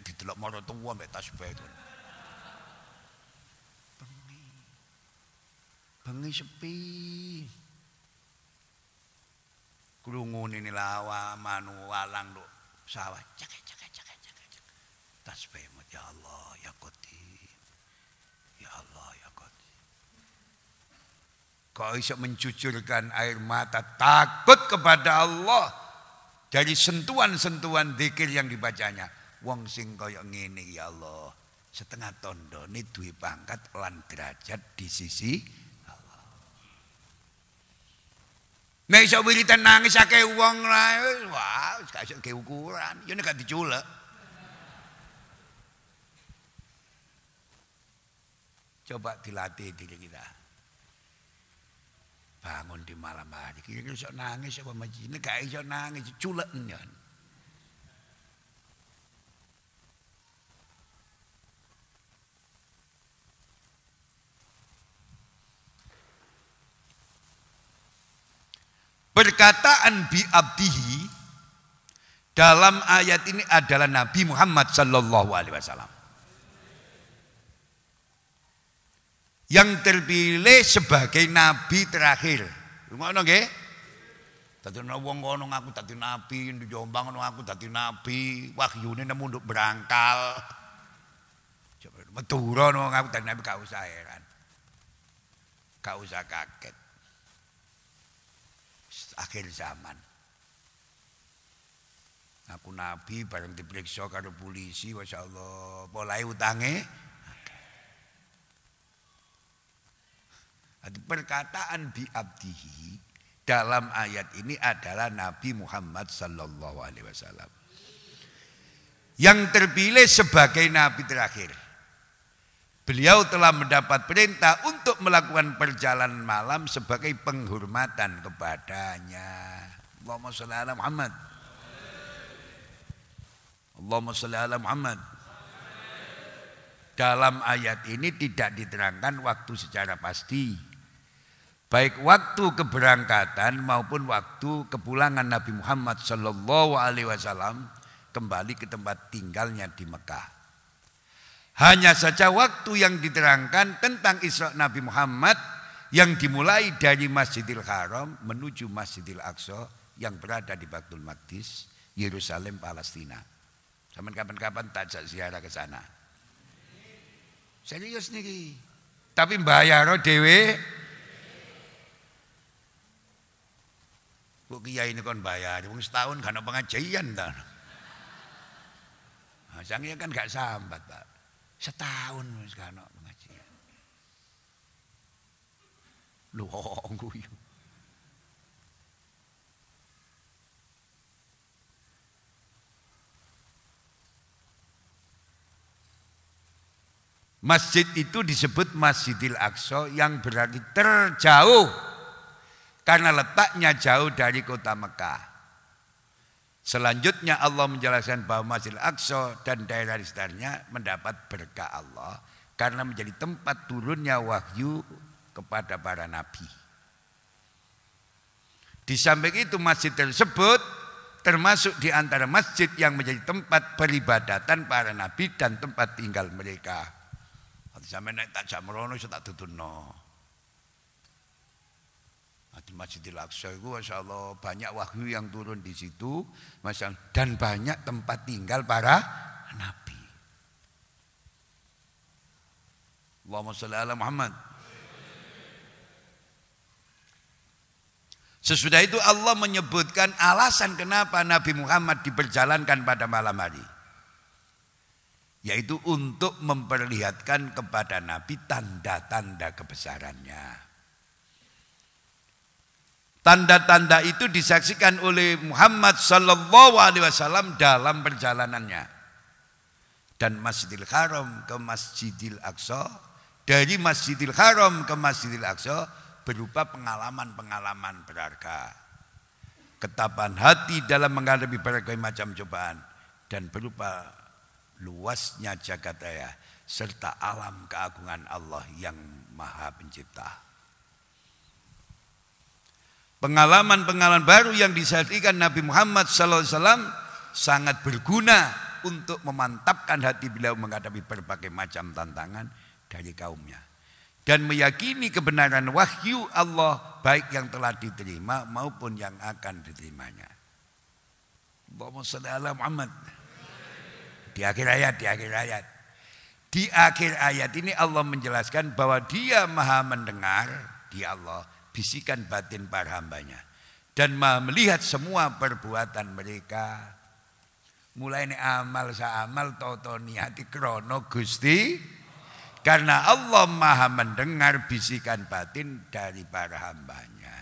didelok mara tuwa mbek tasbih itu. Bengi sepi. Krungune lawa manu walang nduk sawah. Cek. Tasbih ya Allah ya Qadir. Ya Allah ya Qadir. Kau bisa mencucurkan air mata takut kepada Allah. Dari sentuhan-sentuhan zikir yang dibacanya. Wong sing kaya ngene ya Allah. setengah tondo ini duwe pangkat lan derajat di sisi Allah. Nek iso wiridan nangis akeh wong wah gak iso keukuran, ya nek gak diculek. Coba dilatih diri kita. Bangun di malam hari, kira-kira iso nangis apa masjid, nek gak iso nangis culeken ya. Perkataan bi abdihi dalam ayat ini adalah Nabi Muhammad sallallahu alaihi wasallam yang terpilih sebagai nabi terakhir. Ngono nggih? Dadi wong ngono aku dadi nabi, di Jombang ngono aku dadi nabi, wahyune nemu nduk berangkal. Coba Madura ngono aku dadi nabi gak usah heran. Gak usah kaget. Akhir zaman aku nabi bareng diperiksa karo polisi, Masya Allah mulai utange. Perkataan bi abdihi dalam ayat ini adalah Nabi Muhammad sallallahu alaihi wasallam yang terpilih sebagai nabi terakhir. Beliau telah mendapat perintah untuk melakukan perjalanan malam sebagai penghormatan kepadanya. Allahumma sholli ala Muhammad. Allahumma sholli ala Muhammad. Dalam ayat ini tidak diterangkan waktu secara pasti. Baik waktu keberangkatan maupun waktu kepulangan Nabi Muhammad sallallahu alaihi wasallam kembali ke tempat tinggalnya di Mekah. Hanya saja waktu yang diterangkan tentang Isra Nabi Muhammad yang dimulai dari Masjidil Haram menuju Masjidil Aqsa yang berada di Baitul Maqdis, Yerusalem, Palestina. Sampeyan kapan-kapan tajak ziarah ke sana. Serius niki. Tapi mbayar dhewe. Kok kiai ini kon bayar, wong setahun gak ana pengajian ta. Nah, sange kan gak sambat, Pak. Setahun wis gak ana pengajian. Lho guyu. Masjid itu disebut Masjidil Aqsa yang berarti terjauh karena letaknya jauh dari kota Mekah. Selanjutnya Allah menjelaskan bahwa Masjidil Aqsa dan daerah di sekitarnya mendapat berkah Allah karena menjadi tempat turunnya wahyu kepada para nabi. Di samping itu masjid tersebut termasuk di antara masjid yang menjadi tempat peribadatan para nabi dan tempat tinggal mereka. Sampai naik tak jam merono tak tuturno. Di Masjidil Aqsa itu Masya Allah banyak wahyu yang turun di situ, Masya Allah, dan banyak tempat tinggal para nabi. Allahumma sholli ala Muhammad. Sesudah itu Allah menyebutkan alasan kenapa Nabi Muhammad diperjalankan pada malam hari, yaitu untuk memperlihatkan kepada Nabi tanda-tanda kebesarannya. Tanda-tanda itu disaksikan oleh Muhammad sallallahu alaihi wasallam dalam perjalanannya. Dan Masjidil Haram ke Masjidil Aqsa, dari Masjidil Haram ke Masjidil Aqsa berupa pengalaman-pengalaman berharga. Ketabahan hati dalam menghadapi berbagai macam cobaan dan berupa luasnya jagat raya serta alam keagungan Allah yang Maha Pencipta. Pengalaman-pengalaman baru yang disaksikan Nabi Muhammad SAW sangat berguna untuk memantapkan hati beliau menghadapi berbagai macam tantangan dari kaumnya dan meyakini kebenaran wahyu Allah baik yang telah diterima maupun yang akan diterimanya. Allahumma sholli ala Muhammad. Di akhir ayat. Di akhir ayat ini Allah menjelaskan bahwa Dia Maha mendengar, Dia Allah, bisikan batin para hambanya dan Maha melihat semua perbuatan mereka. Mulai ini amal sa-amal toto niati krono Gusti. Karena Allah maha mendengar bisikan batin dari para hambanya.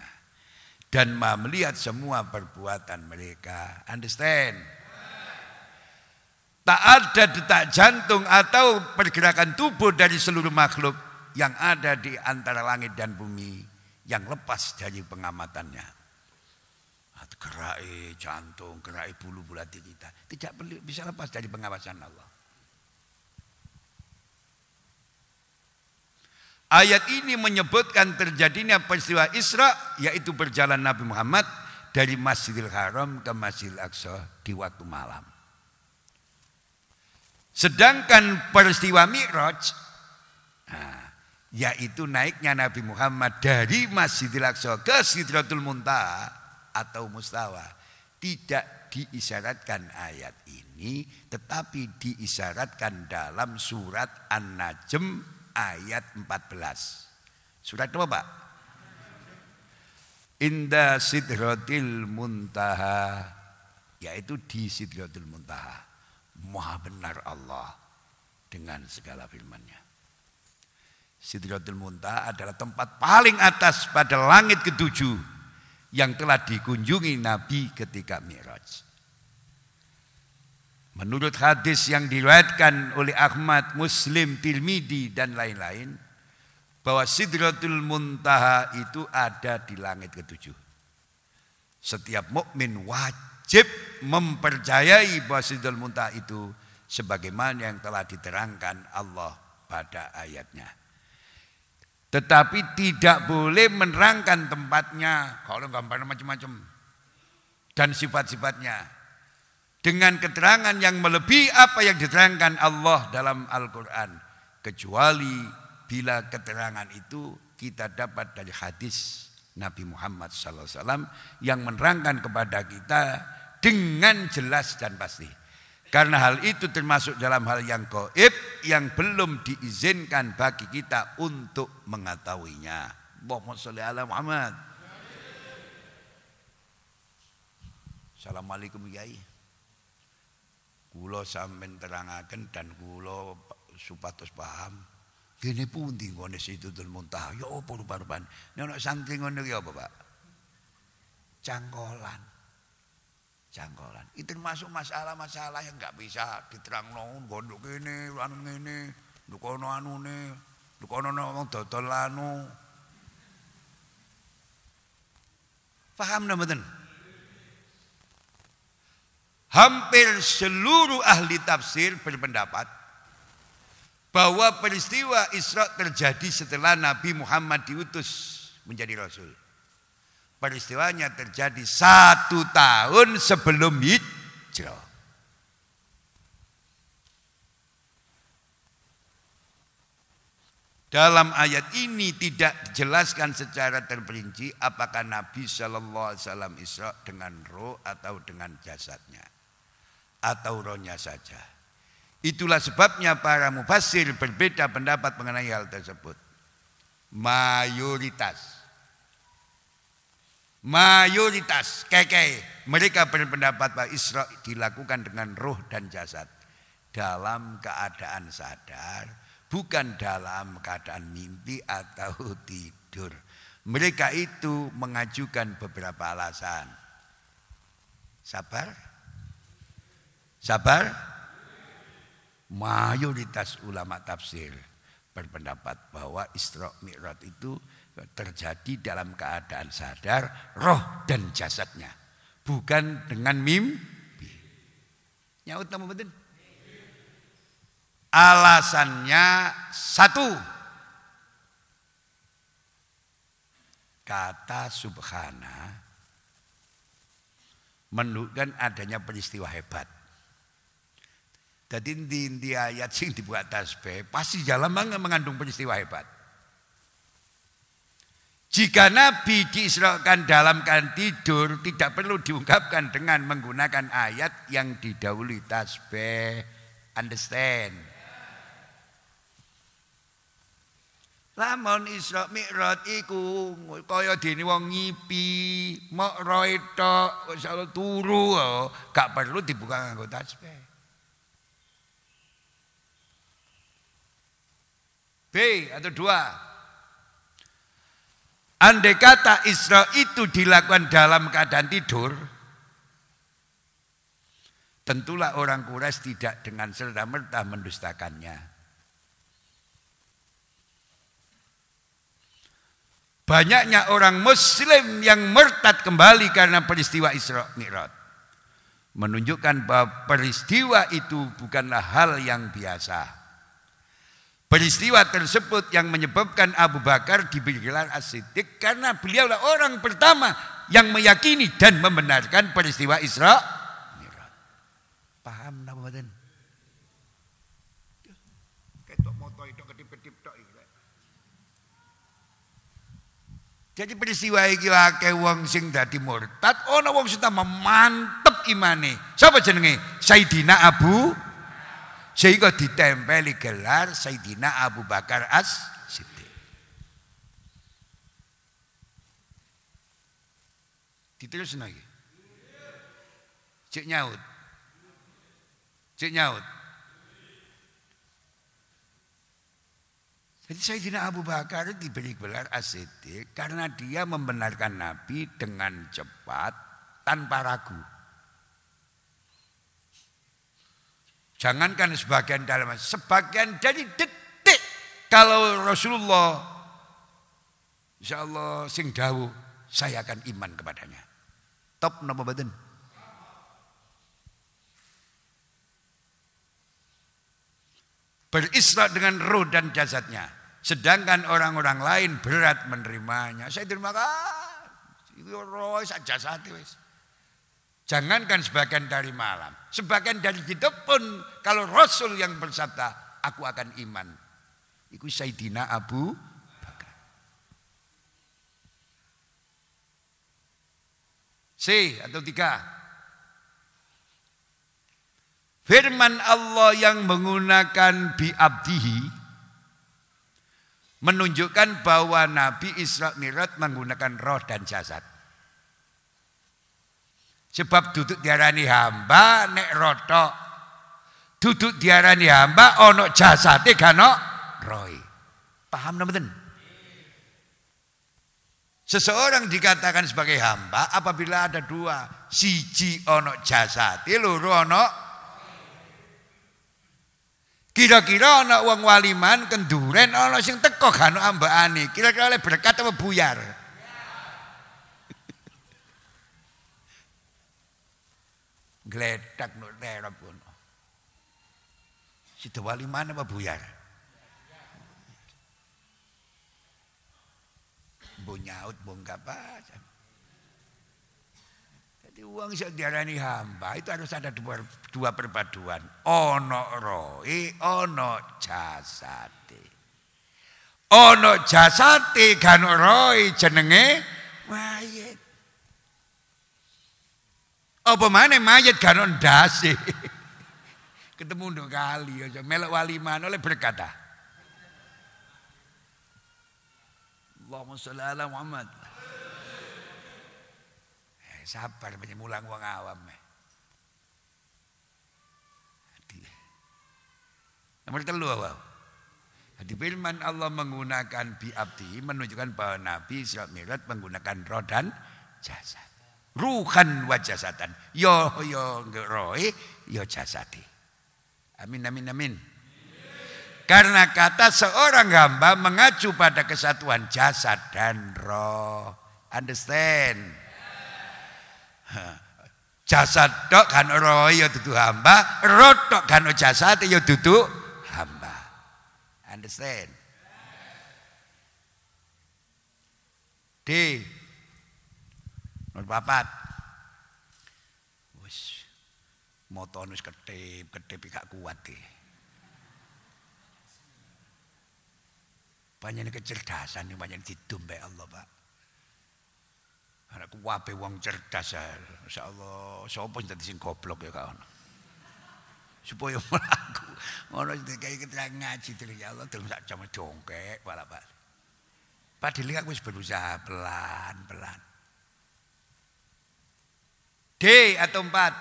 Dan maha melihat semua perbuatan mereka. Understand? Tak ada detak jantung atau pergerakan tubuh dari seluruh makhluk yang ada di antara langit dan bumi yang lepas dari pengamatannya. Gerai jantung, gerai bulu-bulu hati kita tidak bisa lepas dari pengawasan Allah. Ayat ini menyebutkan terjadinya peristiwa Isra, yaitu berjalan Nabi Muhammad dari Masjidil Haram ke Masjidil Aqsa di waktu malam. Sedangkan peristiwa Mi'raj, yaitu naiknya Nabi Muhammad dari Masjidil Aqsa ke Sidratul Muntaha atau Mustawa, tidak diisyaratkan ayat ini, tetapi diisyaratkan dalam surat An-Najm ayat 14. Surat apa, Pak? Inda Sidratil Muntaha, yaitu di Sidratul Muntaha. Maha benar Allah dengan segala firman-Nya. Sidratul Muntaha adalah tempat paling atas pada langit ketujuh yang telah dikunjungi Nabi ketika Mi'raj. Menurut hadis yang diriwayatkan oleh Ahmad, Muslim, Tirmidzi dan lain-lain, bahwa Sidratul Muntaha itu ada di langit ketujuh. Setiap mukmin wajib mempercayai bahwa Sidratul Muntaha itu sebagaimana yang telah diterangkan Allah pada ayatnya. Tetapi tidak boleh menerangkan tempatnya, kalau gambarnya macam-macam dan sifat-sifatnya dengan keterangan yang melebihi apa yang diterangkan Allah dalam Al-Quran, kecuali bila keterangan itu kita dapat dari hadis Nabi Muhammad SAW yang menerangkan kepada kita dengan jelas dan pasti. Karena hal itu termasuk dalam hal yang gaib yang belum diizinkan bagi kita untuk mengetahuinya. Allahumma sholli ala Muhammad. Assalamualaikum Kiai. Kula sampeyan terangaken dan kula supados paham. Kene pundi nggone Sidratul Muntaha? Ya apa rupa-rupane? Nek ana santri ngono ki apa, Pak? Cangkolan. Itu termasuk masalah-masalah yang nggak bisa diterangno gondok ini, anu ngene, dukono anune, dukono wong dodol anu. Paham mboten? Hampir seluruh ahli tafsir berpendapat bahwa peristiwa Isra terjadi setelah Nabi Muhammad diutus menjadi Rasul. Peristiwanya terjadi 1 tahun sebelum hijrah. Dalam ayat ini tidak dijelaskan secara terperinci apakah Nabi Shallallahu Alaihi Wasallam Isra dengan roh atau dengan jasadnya atau rohnya saja. Itulah sebabnya para mufassir berbeda pendapat mengenai hal tersebut. Mayoritas mereka berpendapat bahwa Isra dilakukan dengan roh dan jasad dalam keadaan sadar, bukan dalam keadaan mimpi atau tidur. Mereka itu mengajukan beberapa alasan. Sabar? Mayoritas ulama tafsir berpendapat bahwa Isra Mi'raj itu terjadi dalam keadaan sadar, roh dan jasadnya, bukan dengan mimpi. Nyaut nama betul. Alasannya satu, kata subhana menunjukkan adanya peristiwa hebat. Jadi di ayat sing dibuat tasbih pasti dalam mengandung peristiwa hebat. Jika Nabi diisrakan dalam keadaan tidur, tidak perlu diungkapkan dengan menggunakan ayat yang didahului tasbih. Understand? Lamun Isra Mi'raj iku kaya dene wong ngipi, mok roe tok, insyaallah turu gak perlu dibuka nganggo tasbih. B atau 2. Andai kata Isra itu dilakukan dalam keadaan tidur, tentulah orang Quraisy tidak dengan serta-merta mendustakannya. Banyaknya orang Muslim yang murtad kembali karena peristiwa Isra Mi'raj, menunjukkan bahwa peristiwa itu bukanlah hal yang biasa. Peristiwa tersebut yang menyebabkan Abu Bakar diberi gelar As-Siddiq karena beliaulah orang pertama yang meyakini dan membenarkan peristiwa Isra Mi'raj. Paham napa mboten? Ketok moto itu kedip-kedip tok iki. Jadi peristiwa iki akeh wong sing dadi murtad, ana wong sing tambah mantep imane. Sapa jenenge? Sayyidina Abu, sehingga ditempeli gelar Sayyidina Abu Bakar As-Siddiq. Diterusno iki. Cek nyaut. Cek nyaut. Jadi Sayyidina Abu Bakar diberi gelar As-Siddiq karena dia membenarkan Nabi dengan cepat tanpa ragu. Jangankan sebagian dari detik kalau Rasulullah insyaallah sing dawuh saya akan iman kepadanya. Top napa mboten? Berisra dengan roh dan jasadnya. Sedangkan orang-orang lain berat menerimanya. Saya terima kasih. Itu roh sak jasad wis. Jangankan sebagian dari malam, sebagian dari hidup pun kalau Rasul yang bersabda, aku akan iman. Itu Sayyidina Abu Bakar. C atau 3. Firman Allah yang menggunakan bi'abdihi menunjukkan bahwa Nabi Isra Mi'raj menggunakan roh dan jasad. Sebab duduk diarani hamba nek rotok. Duduk diarani hamba ono jasate gak ono roh. Paham mboten? Seseorang dikatakan sebagai hamba apabila ada 2, siji ono jasate, loro ono. Kira-kira ana wong waliman kenduren ana sing teko gak ana ambakane. Kira-kira oleh berkat apa buyar? Gledak nuk terop kono. Sida waliman apa buyar? Mbok nyaut mbok apa. Jadi uang yang diarani hamba itu harus ada dua perpaduan. Ono roe, ono jasate. Ono jasate kan roe jenenge mayit. Apa maneh mayit kan ndase. Ketemu nduk kali aja melok waliman oleh berkata. Allahumma sholli ala Muhammad. Sabar penyemulang wong awam. Nomor 3 wow. Di firman Allah menggunakan bi'abdi menunjukkan bahwa Nabi Isra Mi'raj menggunakan roh dan jasad. Ruhan wa jasadan. Yo roe, yo jasadi. Amin amin amin. Karena kata seorang hamba mengacu pada kesatuan jasad dan roh. Understand? Jasad tok kan roh ya dudu hamba, roh tok kan jasad ya dudu hamba. Understand? D. Nomor 4. Wis motone wis ketip gak kuat iki. Panjenengan kecerdasan iki panjenengan didombe Allah, Pak. Anakku wae wong cerdas ya. Masyaallah, sapa sing dadi sing goblok ya kaon. Supaya mlaku ngono iki kayak keterangan ngaji terus ya Allah terus sak jam dongkek balak-balik. Padahal aku wis berusaha pelan-pelan. D atau 4.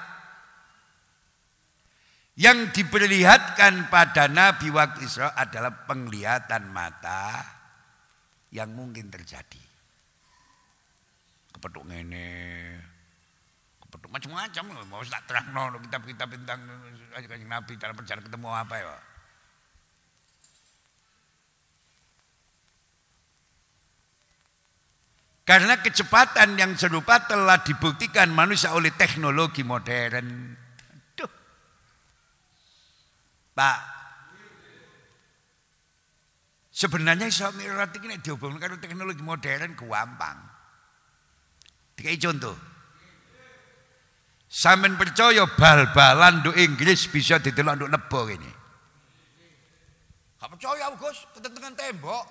Yang diperlihatkan pada Nabi waktu Isra adalah penglihatan mata yang mungkin terjadi. Kepethuk ngene, kepethuk macam-macam, mau tak terangno kitab-kitab tentang Kanjeng Nabi dalam perjalanan ketemu apa ya. Karena kecepatan yang serupa telah dibuktikan manusia oleh teknologi modern. Aduh. Pak, sebenarnya Isra Mi'raj ini dihubungkan dengan teknologi modern gampang. Dikai contoh. Sampeyan percaya bal-balan do Inggris bisa didelok nduk nebo ini. Gak percaya Gus, ketentengan tembok.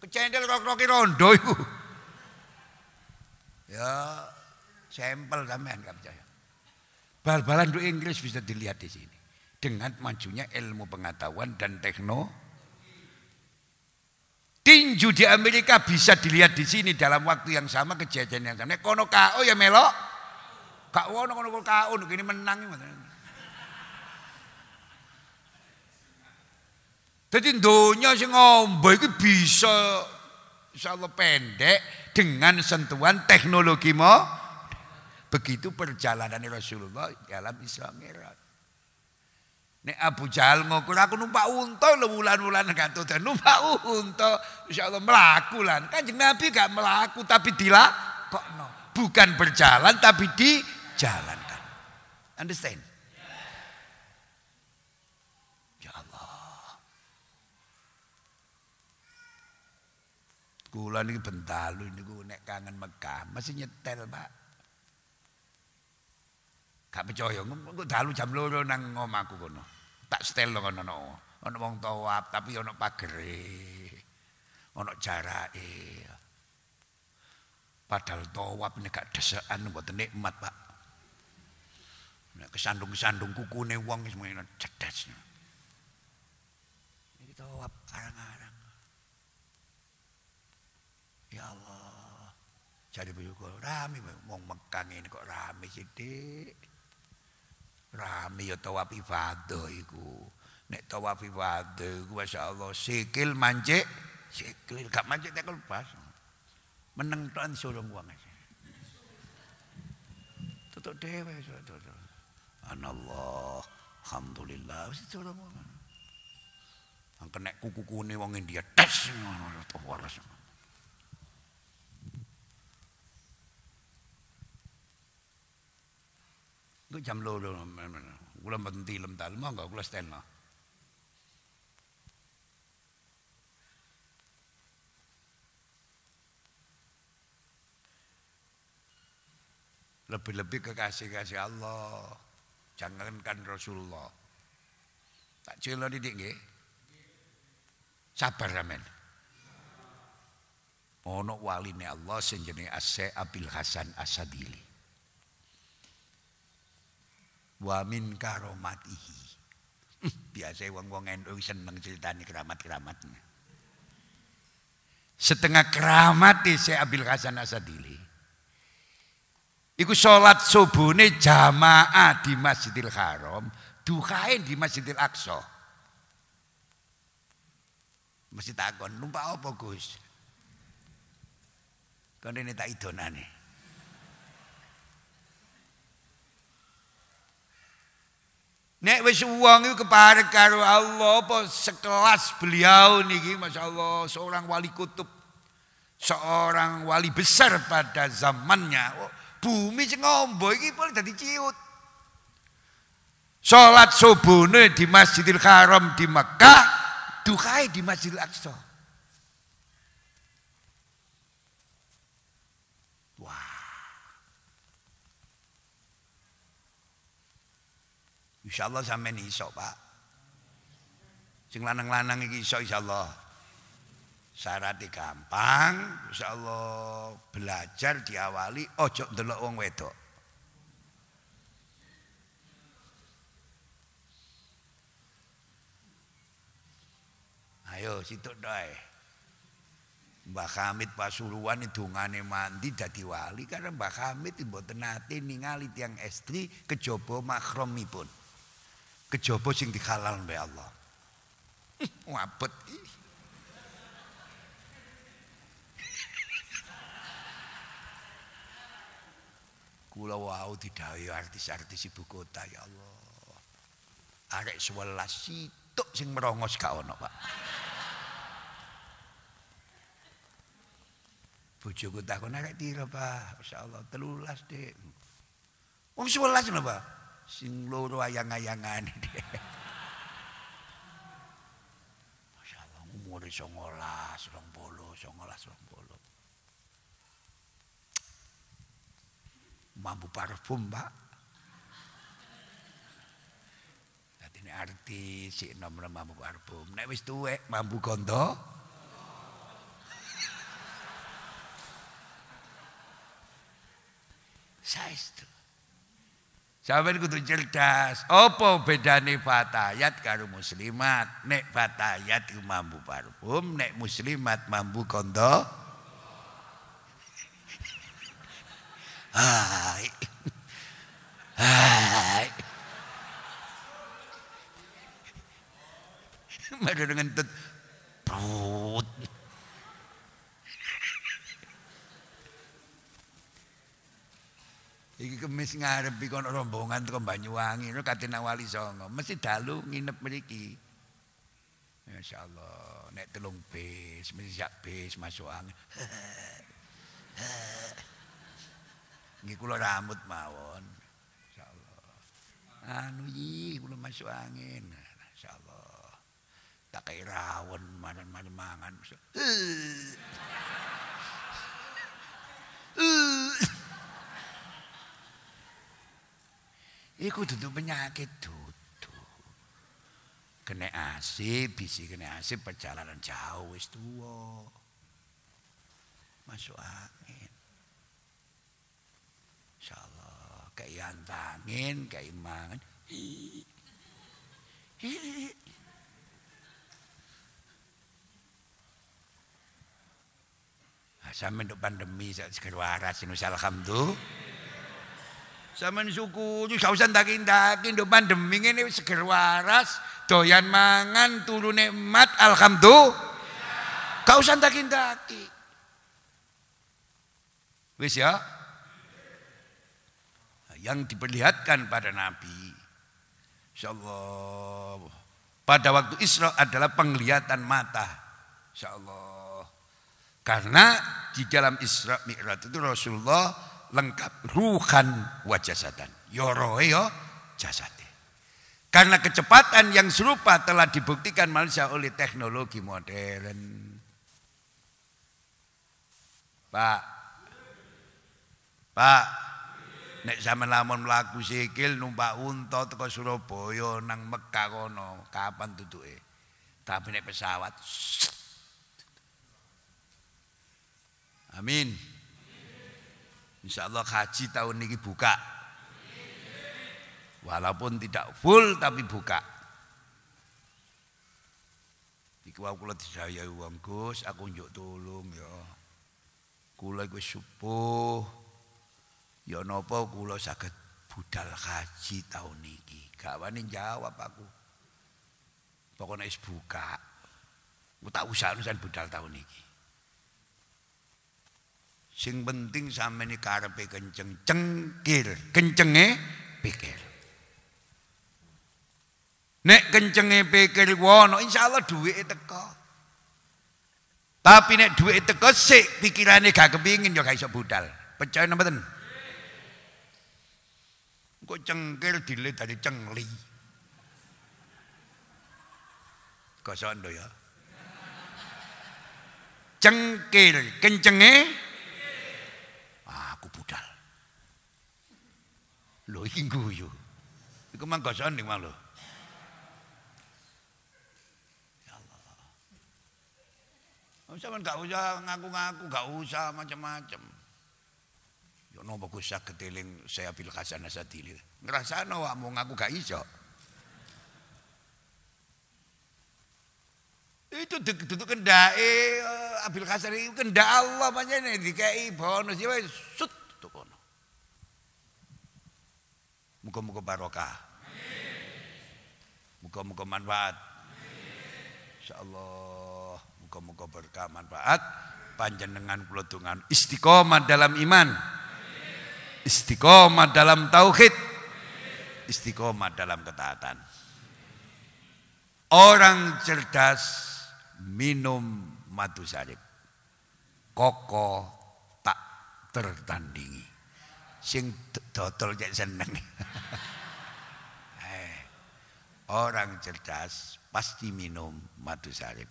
Kecendel rok-roki rondo iku. Ya, sampel sampean gak percaya. Bal-balan do Inggris bisa dilihat di sini dengan majunya ilmu pengetahuan dan teknologi. Tinju di Amerika bisa dilihat di sini dalam waktu yang sama, kejadian yang sama. Nek kono KO ya melok. Gak wono kono KO ini menang. Jadi donya sing ngombe iki bisa insyaallah pendek dengan sentuhan teknologi begitu perjalanan Rasulullah dalam Isra Mi'raj. Nek Abu Jahal ngukur aku numpak unta lho wulan-wulan gak tuh numpak unta insyaallah mlaku lan. Kanjeng Nabi gak mlaku tapi dilakokno. Bukan berjalan tapi dijalankan. Understand? Ya Allah. Kula niki bentalu niku nek kangen Mekah mesti nyetel, Pak. Gak percaya engko dalu jam 2 nang omahku kono. Tak setel kono ono wong tawaf tapi ono pagere. Ono jarake. Padahal tawaf nek gak desekan mboten nikmat, Pak. Nek kesandung-kesandung kukune wong wis mene cedes. Iki tawaf arang-arang. Ya Allah. Jadi bojoku rame wong Mekah ngene kok rame sithik. Rame ya tawaf ibadah iku. Nek tawaf ibadah iku masyaallah sikil mancik, sikil gak mancik tekel bas. Meneng tok surung wong aja. Tutuk dhewe tutuk. Anallah, alhamdulillah wis surung wong. Angke nek kuku-kune wong India tes ngono to waras. Gue jam 2 kula mboten tilem dalem monggo kula setelno. Lebih-lebih kekasih-kasih Allah. Jangankan Rasulullah. Tak celo didik nggih. Sabar sampean. Ono waline Allah sing jenenge Asy Abil Hasan Asadili. Wa min karomatihi. Biasa wong-wong NU seneng ceritani keramat-keramatnya. Setengah keramat Syekh Abil Hasan Asadili. Iku salat subuhne jamaah di Masjidil Haram, dukae di Masjidil Aqsa. Mesti takon, numpak apa Gus? Kon rene tak idonane. Nek wis wong iku keparek karo Allah apa sekelas beliau niki masyaallah seorang wali kutub, seorang wali besar pada zamannya. Oh, bumi sing ngombo iki boleh dadi ciut. Salat subuhne di Masjidil Haram di Mekah, dukae di Masjidil Aqsa. Insyaallah sampeyan iso, Pak. Sing lanang-lanang iki iso insyaallah. Syaratnya gampang, insyaallah belajar diawali ojo ndelok wong wedok. Ayo situk doe. Mbah Hamid Pasuruan dongane mandi dadi wali karena Mbah Hamid mboten nate ningali tiyang estri kejaba mahramipun. Kejaba sing dihalal mbek Allah. Wabet. Kula wau didhawuhi artis-artis ibu kota ya Allah. Arek 11 situk sing merongos gak ono, Pak. Bojoku takon arek pira, Pak? Masyaallah 13, Dik. Wong 11 lho, Pak. Sing loro ayang-ayangane, Dik. Masyaallah umure 19, 20. Mambu parfum, Pak. Dadi nek artis sik nomor mambu parfum, nek wis tuwek mambu gondo. Saestu. Sampeyan kudu cerdas. Apa bedane fatayat karo muslimat? Nek fatayat iku mambu parfum, nek muslimat mambu gondo. Hai. Madu dengan tut. Prut. Iki kemis ngarep iki kono rombongan teko Banyuwangi no Katina Wali Songo. Mesti dalu nginep mriki. Masyaallah, nek 3 bis, mesti sak bis masuk angin. Nggih kula rambut mawon. Insyaallah. Anu iki kula masuk angin. Insyaallah. Tak kaya rawon manan-manan mangan. Iku dudu penyakit dudu. Kena AC, bisi kena AC perjalanan jauh wis tuwa. Masuk angin. Insyaallah kayak antangin, kayak mangan. Sampeyan nduk pandemi sak seger waras alhamdulillah. Sampeyan syukuri gak usah ndaki-ndaki nduk pandemi ngene wis seger waras, doyan mangan turu nikmat alhamdulillah. Gak usah ndaki-ndaki. Wis ya. Yang diperlihatkan pada Nabi insyaallah pada waktu Isra adalah penglihatan mata insyaallah karena di dalam Isra Mi'raj itu Rasulullah lengkap ruhan wa jasadan ya rohe ya jasade karena kecepatan yang serupa telah dibuktikan manusia oleh teknologi modern. Pak nek sampean lamun mlaku sikil numpak unta teko Surabaya nang Mekah kono, kapan tutuke? Tapi nek pesawat. Amin. Insyaallah haji tahun ini buka. Walaupun tidak full tapi buka. Iku kula didhayai wong Gus, aku njuk tulung ya. Kula iku subuh ya napa kula saged budal haji tahun niki. Gak wani jawab aku. Pokoknya wis buka. Ku tak usahaken budal tahun niki. Sing penting sampeyan karepe kenceng cengkir, kencenge pikir. Nek kencenge pikir wono insyaallah duwike teko. Tapi nek duwike teko sik pikirane gak kepingin ya gak iso budal. Percaya napa mboten? Kok cengkir dile dari cengli. Kosondo ya. Cengkir kencenge aku budal. Lho iki guyu. Iku mang kosondo mang lho. Ya Allah. Sampeyan gak usah ngaku-ngaku, gak usah macam-macam. Yo nopo Gus saged eling saya bil Hasanah Sadili. Ngrasano awakmu ngaku gak iso. Itu duduk kendake Abil Hasan itu kendak Allah pancene dikai bonus ya wis sut to kono. Muga-muga barokah. Muga-muga manfaat. Insyaallah muga-muga berkah manfaat panjenengan kula dongan istiqomah dalam iman. Istiqomah dalam tauhid. Istiqomah dalam ketaatan. Orang cerdas minum madu sarip. Koko tak tertandingi. Sing dodol cek seneng. Orang cerdas pasti minum madu sarip.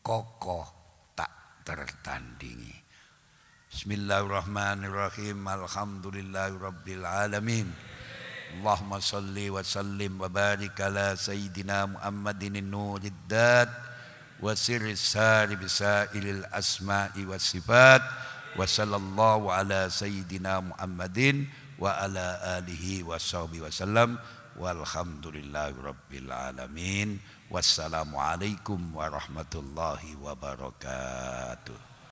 Koko tak tertandingi. Bismillahirrahmanirrahim. Alhamdulillahirabbil alamin. Allahumma salli wa sallim wa barik ala sayyidina Muhammadin nurid dat wa sirris sari bisailil asma'i was sifat wa sallallahu ala sayyidina Muhammadin wa ala alihi wa sahbihi wa sallam walhamdulillahi rabbil alamin. Wassalamu alaikum warahmatullahi wabarakatuh.